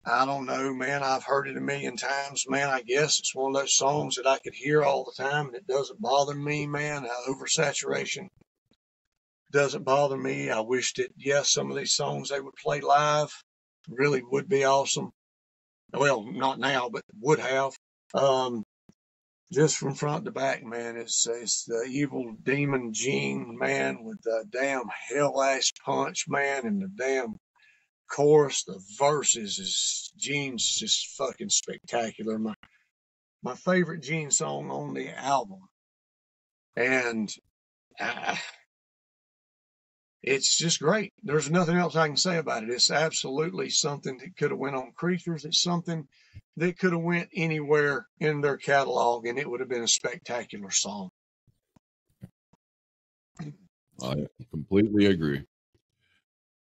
I don't know, man. I've heard it a million times, man. I guess it's one of those songs that I could hear all the time, and it doesn't bother me, man. Oversaturation doesn't bother me. I wish that, some of these songs they would play live. Really would be awesome. Well, not now, but would have. Just from front to back, man. It's the evil demon Gene, man, with the damn hell ass punch, man, and the damn chorus, the verses is Gene's just fucking spectacular. My favorite Gene song on the album, and it's just great. There's nothing else I can say about it. It's absolutely something that could have went on Creatures. It's something that could have went anywhere in their catalog, and it would have been a spectacular song. I completely agree.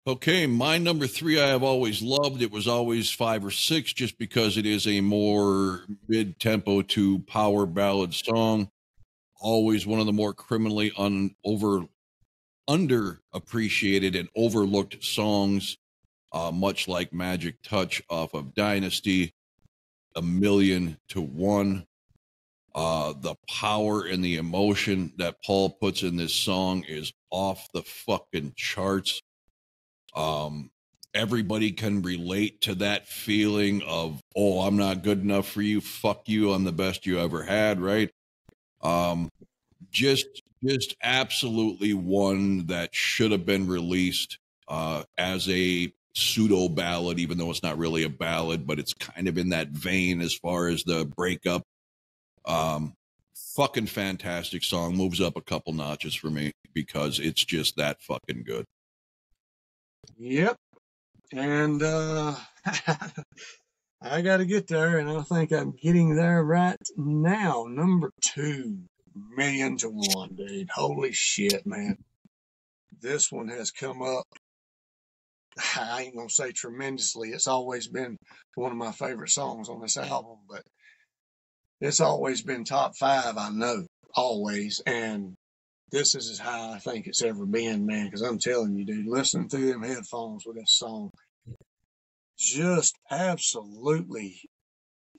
Okay, my number 3 I have always loved. It was always 5 or 6 just because it is a more mid-tempo to power ballad song. Always one of the more criminally underappreciated and overlooked songs, much like Magic Touch off of Dynasty, 1,000,000 to 1. The power and the emotion that Paul puts in this song is off the fucking charts. Everybody can relate to that feeling of, oh, I'm not good enough for you. Fuck you. I'm the best you ever had. Right. Just just absolutely one that should have been released as a pseudo ballad, even though it's not really a ballad, but it's kind of in that vein as far as the breakup. Fucking fantastic song. Moves up a couple notches for me because it's just that fucking good. Yep. And I got to get there, and I think I'm getting there right now. Number 2, Million to One, dude. Holy shit, man. This one has come up, I ain't going to say tremendously. It's always been one of my favorite songs on this album, but it's always been top 5, I know, always. And this is as high I think it's ever been, man, because I'm telling you, dude, listening through them headphones with this song, just absolutely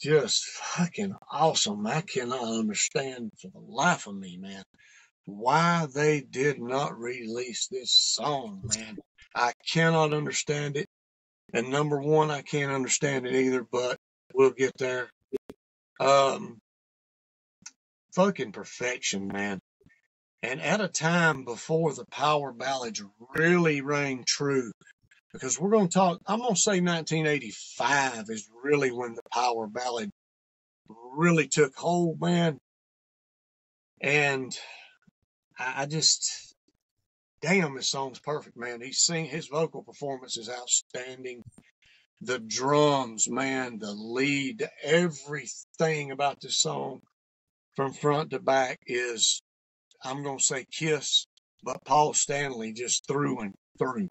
just fucking awesome. I cannot understand for the life of me, man, why they did not release this song, man. I cannot understand it. And number 1, I can't understand it either, but we'll get there. Fucking perfection, man. And at a time before the power ballads really rang true, because we're going to talk, I'm going to say 1985 is really when the power ballad really took hold, man. And I just, damn, this song's perfect, man. His vocal performance is outstanding. The drums, man, the lead, everything about this song from front to back is, I'm going to say Kiss, but Paul Stanley just through and through.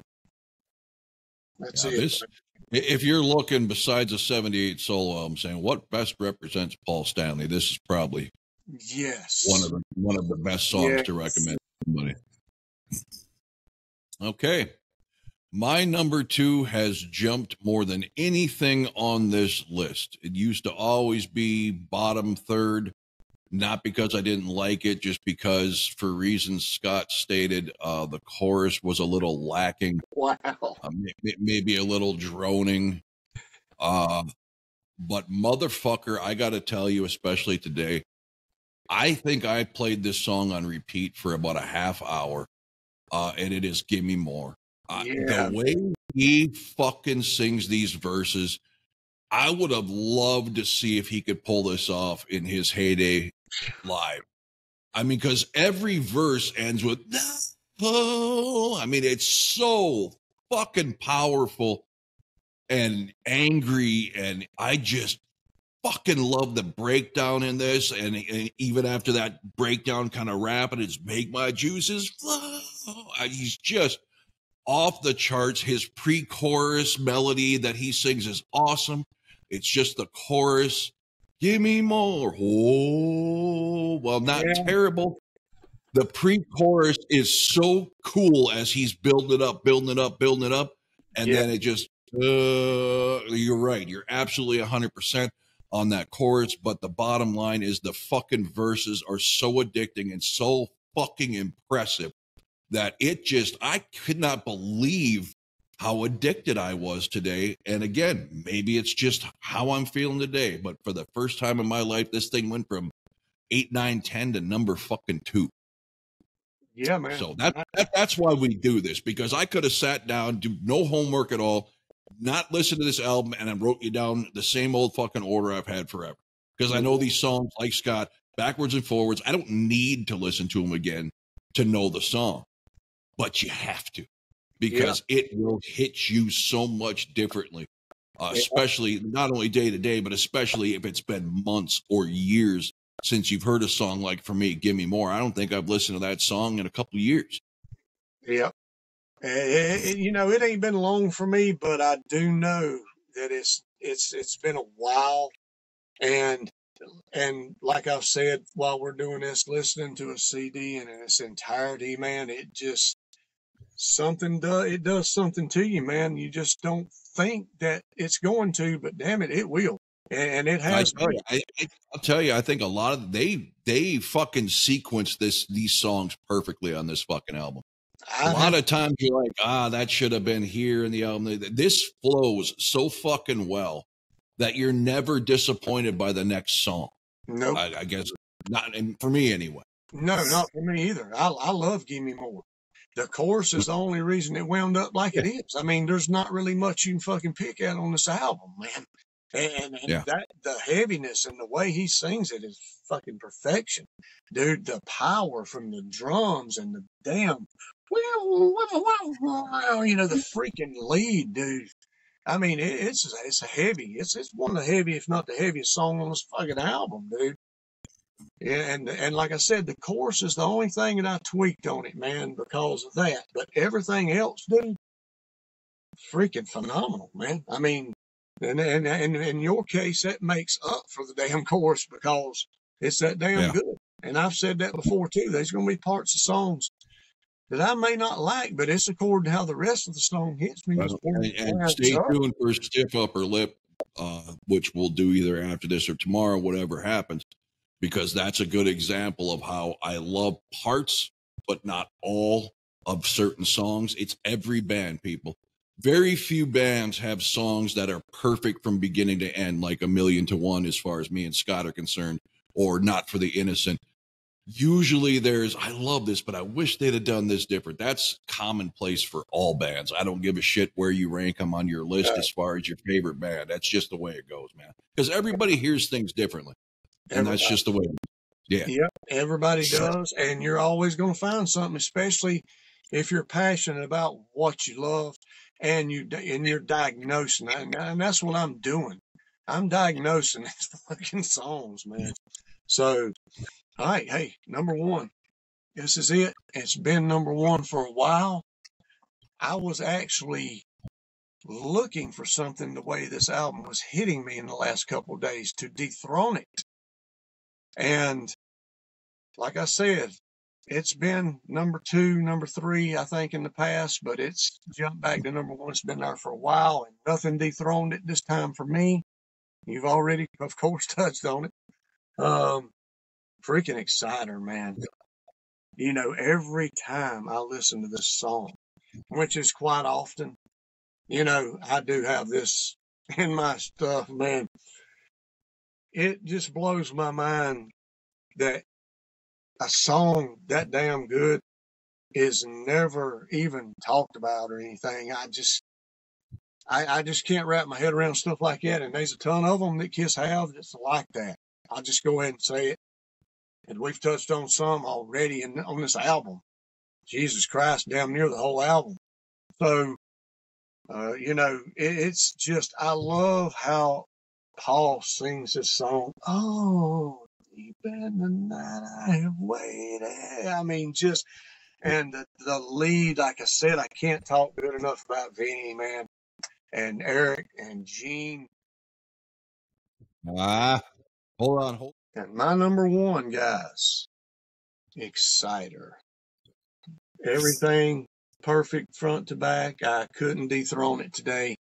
That's it. If you're looking besides a 78 solo album saying what best represents Paul Stanley, this is probably one of the best songs to recommend to somebody. Okay. My number 2 has jumped more than anything on this list. It used to always be bottom 3rd, not because I didn't like it, just because for reasons Scott stated, the chorus was a little lacking. Wow. Maybe a little droning. But motherfucker, I got to tell you, especially today, I think I played this song on repeat for about a half hour, and it is Give Me More. The way he fucking sings these verses, I would have loved to see if he could pull this off in his heyday live. I mean, because every verse ends with, oh, I mean, it's so fucking powerful and angry, and I just fucking love the breakdown in this, and even after that breakdown kind of rapid, it's make my juices flow. He's just off the charts. His pre-chorus melody that he sings is awesome. It's just the chorus, give me more. Oh, well, not terrible. The pre-chorus is so cool as he's building it up. And then it just, you're right. You're absolutely 100% on that chorus. But the bottom line is the fucking verses are so addicting and so fucking impressive that I could not believe how addicted I was today. And again, maybe it's just how I'm feeling today. But for the first time in my life, this thing went from 8, 9, 10 to number fucking 2. Yeah, man. So that's why we do this, because I could have sat down, do no homework at all, not listen to this album, and I wrote you down the same old fucking order I've had forever. Because I know these songs, like Scott, backwards and forwards. I don't need to listen to them again to know the song, but you have to, because it will hit you so much differently, especially not only day to day, but especially if it's been months or years since you've heard a song like, for me, Give Me More. I don't think I've listened to that song in a couple of years. Yep. It ain't been long for me, but I do know that it's been a while. And like I've said, while we're doing this, listening to a CD in its entirety, man, it just it does something to you, man. You just don't think that it's going to, but damn it, it will. And it has. I'll tell you, I think a lot of they fucking sequence these songs perfectly on this fucking album. A lot of times you're like, that should have been here in the album. This flows so fucking well that you're never disappointed by the next song. Nope. I guess not, and for me anyway. No, not for me either. I love Give Me More. The chorus is the only reason it wound up like it is. I mean, there's not really much you can fucking pick at on this album, man. And Yeah. that the heaviness and the way he sings it is fucking perfection. Dude, the power from the drums and the damn, you know, the freaking lead, dude. I mean, it's a heavy. It's one of the heavy, if not the heaviest song on this fucking album, dude. Yeah, and like I said, the chorus is the only thing that I tweaked on it, man, because of that. But everything else, dude, freaking phenomenal, man. I mean, and in your case, that makes up for the damn chorus because it's that damn good. And I've said that before too. There's going to be parts of songs that I may not like, but it's according to how the rest of the song hits me. And stay tuned for Stiff Upper Lip, which we'll do either after this or tomorrow, whatever happens, because that's a good example of how I love parts, but not all of certain songs. It's every band, people. Very few bands have songs that are perfect from beginning to end, like A Million to One, as far as me and Scott are concerned, or Not for the Innocent. Usually there's, I love this, but I wish they'd have done this different. That's commonplace for all bands. I don't give a shit where you rank them on your list as far as your favorite band. That's just the way it goes, man. Because everybody hears things differently. And that's just the way it is. Yeah. Yep, everybody does. And you're always going to find something, especially if you're passionate about what you love and you're diagnosing. And that's what I'm doing. I'm diagnosing these fucking songs, man. So, all right, hey, number one. This is it. It's been number one for a while. I was actually looking for something the way this album was hitting me in the last couple of days to dethrone it. And like I said, it's been number 2, number 3, I think, in the past, but it's jumped back to number 1. It's been there for a while, and nothing dethroned it this time for me. You've already, of course, touched on it. Freaking Exciter, man. You know, every time I listen to this song, which is quite often, you know, I do have this in my stuff, man. It just blows my mind that a song that damn good is never even talked about or anything. I just can't wrap my head around stuff like that. And there's a ton of them that Kiss have that's like that. I'll just go ahead and say it. And we've touched on some already on this album. Jesus Christ, damn near the whole album. So, you know, it's just, I love how Paul sings this song. Oh, deep in the night I have waited. I mean, just, and the lead, like I said, I can't talk good enough about Vinny, man, and Eric and Gene. Hold on. And my number one, guys, Exciter. Everything perfect front to back. I couldn't dethrone it today.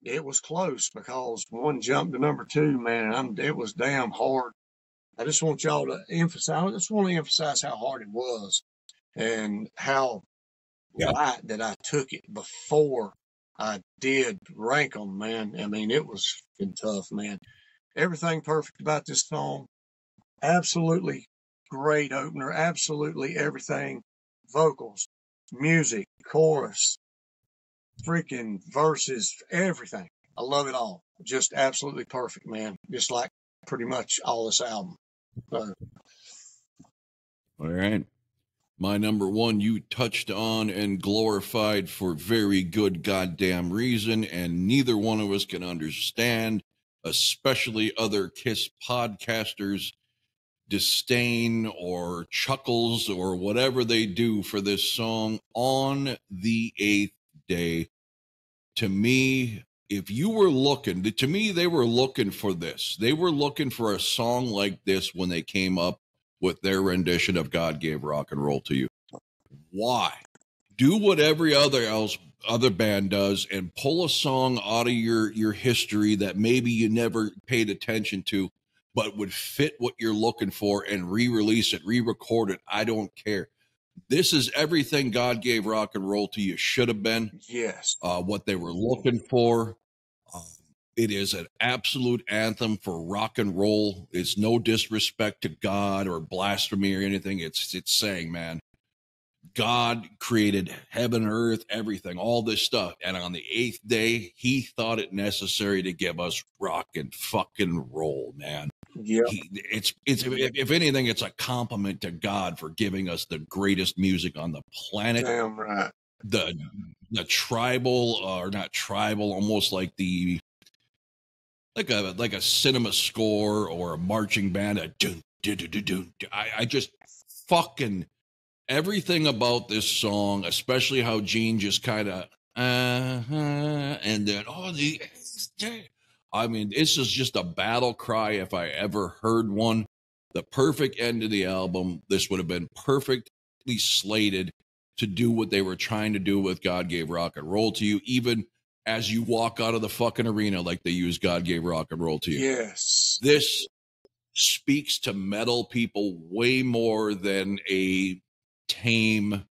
It was close because one jumped to number 2, man. It was damn hard. I just want y'all to emphasize how hard it was and how light that I took it before I did rank them, man. I mean, it was tough, man. Everything perfect about this song. Absolutely great opener. Absolutely everything. Vocals, music, chorus, freaking verses, everything. I love it all. Just absolutely perfect, man. Just like pretty much all this album. All right. My number 1, you touched on and glorified for very good goddamn reason, and neither one of us can understand, especially other Kiss podcasters, disdain or chuckles or whatever they do for this song, On the Eighth Day. To me, if you were looking, to me, they were looking for this. They were looking for a song like this when they came up with their rendition of God Gave Rock and Roll to You. Why? Do what every other band does and pull a song out of your history that maybe you never paid attention to, but would fit what you're looking for and re-release it, re-record it. I don't care. This is everything God Gave Rock and Roll to You should have been. Yes. What they were looking for. It is an absolute anthem for rock and roll. It's no disrespect to God or blasphemy or anything. It's saying, man, God created heaven, earth, everything, all this stuff. And on the 8th day, he thought it necessary to give us rock and fucking roll, man. Yeah. It's if anything, it's a compliment to God for giving us the greatest music on the planet. Damn right. The tribal, or not tribal, almost like the like a cinema score or a marching band. I just fucking everything about this song, especially how Gene just kind of and then I mean, this is just a battle cry if I ever heard one. The perfect end of the album. This would have been perfectly slated to do what they were trying to do with God Gave Rock and Roll to You, even as you walk out of the fucking arena like they use God Gave Rock and Roll to You. Yes. This speaks to metal people way more than a tame,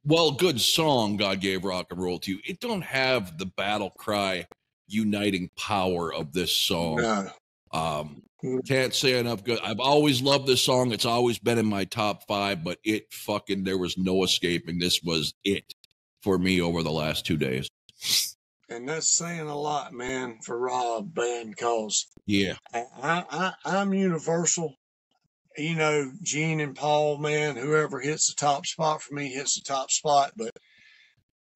well, good song, God Gave Rock and Roll to You. It don't have the battle cry uniting power of this song. No. Can't say enough good. I've always loved this song. It's always been in my top 5, but there was no escaping. This was it for me over the last 2 days. And that's saying a lot, man, for Rob Band, cause Yeah. I'm universal. You know, Gene and Paul, man, whoever hits the top spot for me hits the top spot. But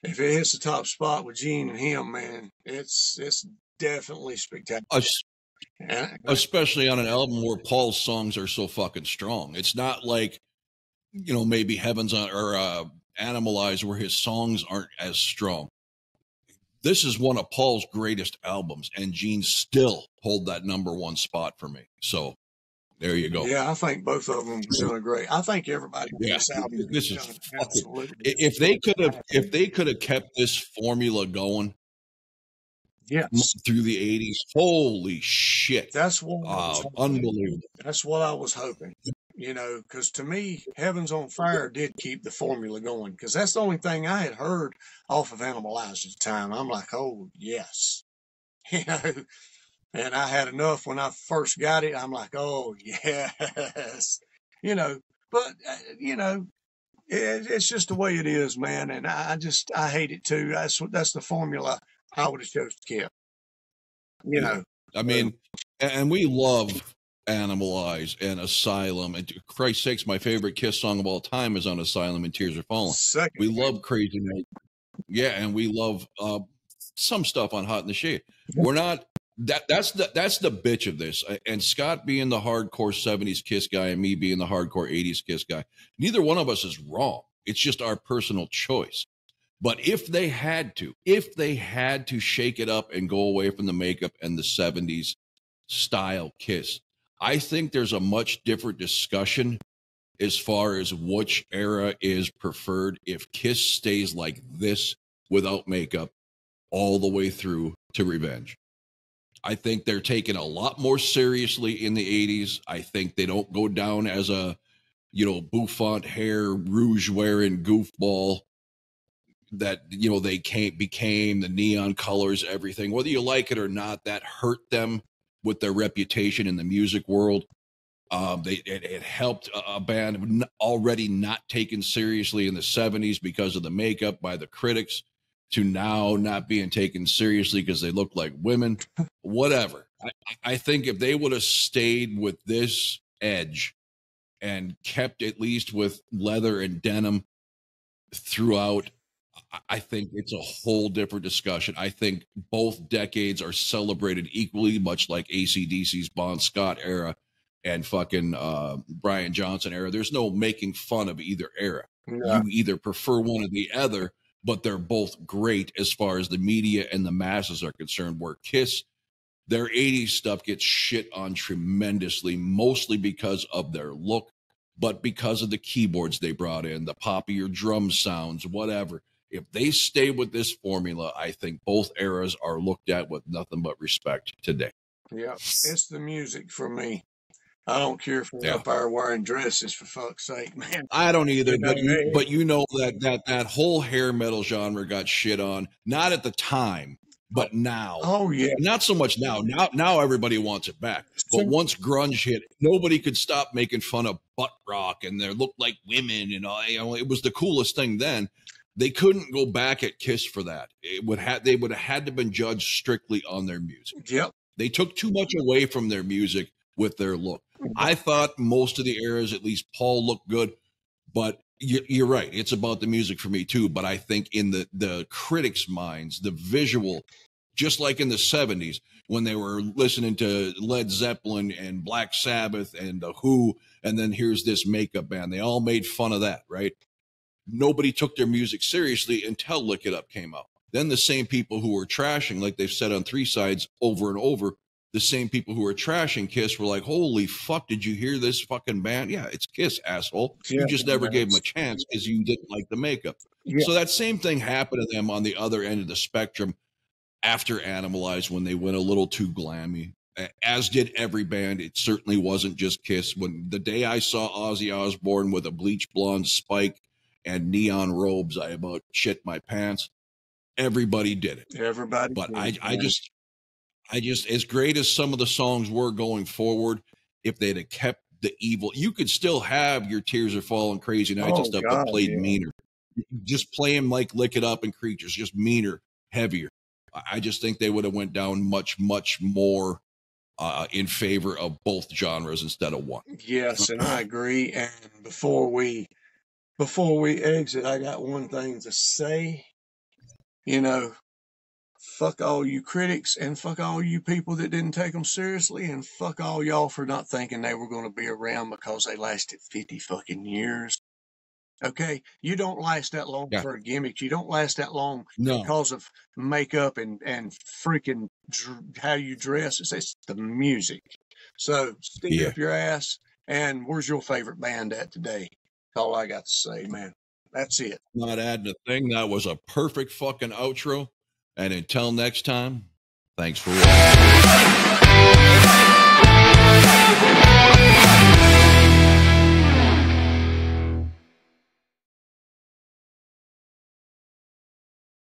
if it hits the top spot with Gene and him, man, it's definitely spectacular. Especially on an album where Paul's songs are so fucking strong. It's not like, maybe Heavens on or Animalize where his songs aren't as strong. This is one of Paul's greatest albums, and Gene still hold that #1 spot for me. So there you go. Yeah, I think both of them doing great. I think everybody on this album this is done absolutely. If they could have kept this formula going, yes, through the 80s, holy shit, that's what unbelievable. That's what I was hoping. Because to me, Heavens on Fire did keep the formula going, because that's the only thing I had heard off of Animalize at the time. I'm like, oh, yes. And I had enough when I first got it. I'm like, oh, yes. But, it's just the way it is, man. And I hate it too. That's the formula I would have chosen to keep. I mean, and we love Animalize and Asylum, and for Christ's sakes, my favorite Kiss song of all time is on Asylum and Tears Are Falling. We love Crazy Night, and we love some stuff on Hot in the Shade. We're not that's the bitch of this, and Scott being the hardcore 70s Kiss guy and me being the hardcore 80s Kiss guy, neither one of us is wrong. It's just our personal choice. But if they had to shake it up and go away from the makeup and the 70s style Kiss, I think there's a much different discussion as far as which era is preferred if Kiss stays like this without makeup all the way through to Revenge. I think they're taken a lot more seriously in the 80s. I think they don't go down as a, bouffant hair, rouge wearing goofball that, they became the neon colors, everything. Whether you like it or not, that hurt them with their reputation in the music world. It helped a band already not taken seriously in the 70s because of the makeup by the critics to now not being taken seriously because they look like women. Whatever. I think if they would have stayed with this edge and kept at least with leather and denim throughout, I think it's a whole different discussion. I think both decades are celebrated equally, much like AC/DC's Bon Scott era and fucking Brian Johnson era. There's no making fun of either era. Yeah. You either prefer one or the other, but they're both great as far as the media and the masses are concerned. Where Kiss, their 80s stuff gets shit on tremendously, mostly because of their look, but because of the keyboards they brought in, the poppier drum sounds, whatever. If they stay with this formula, I think both eras are looked at with nothing but respect today. Yeah, it's the music for me. I don't care if they're up there wearing dresses, for fuck's sake, man. I don't either, but that whole hair metal genre got shit on, not at the time, But now, Oh yeah. not so much now. Now everybody wants it back. But once grunge hit, nobody could stop making fun of butt rock and they looked like women and all. You know, it was the coolest thing then. They couldn't go back at Kiss for that. They would have had to been judged strictly on their music. Yep. They took too much away from their music with their look. I thought most of the eras, at least Paul looked good, but you're right. It's about the music for me too. But I think in the critics' minds, the visual, just like in the 70s when they were listening to Led Zeppelin and Black Sabbath and The Who, and then here's this makeup band. They all made fun of that, right? Nobody took their music seriously until Lick It Up came out. Then the same people who were trashing, like they've said on Three Sides over and over, the same people who were trashing Kiss were like, holy fuck, did you hear this fucking band? Yeah, it's Kiss, asshole. Yeah, you just never gave them a chance because you didn't like the makeup. Yeah. So that same thing happened to them on the other end of the spectrum after Animalize when they went a little too glammy, as did every band. It certainly wasn't just Kiss. When the day I saw Ozzy Osbourne with a bleach blonde spike and neon robes, I about shit my pants. Everybody did it. Everybody. But did, I just, as great as some of the songs were going forward, if they'd have kept the evil, you could still have your Tears Are Falling Crazy Nights and stuff, but played meaner. Just play them like Lick It Up and Creatures, just meaner, heavier. I just think they would have went down much, much more in favor of both genres instead of one. Yes, and I agree. And before we exit, I got one thing to say. You know, fuck all you critics and fuck all you people that didn't take them seriously, and fuck all y'all for not thinking they were going to be around because they lasted 50 fucking years. Okay, you don't last that long for a gimmick. You don't last that long because of makeup and freaking how you dress. It's the music. So stick up your ass. And where's your favorite band at today? That's all I got to say, man. That's it. Not adding a thing. That was a perfect fucking outro. And until next time, thanks for watching.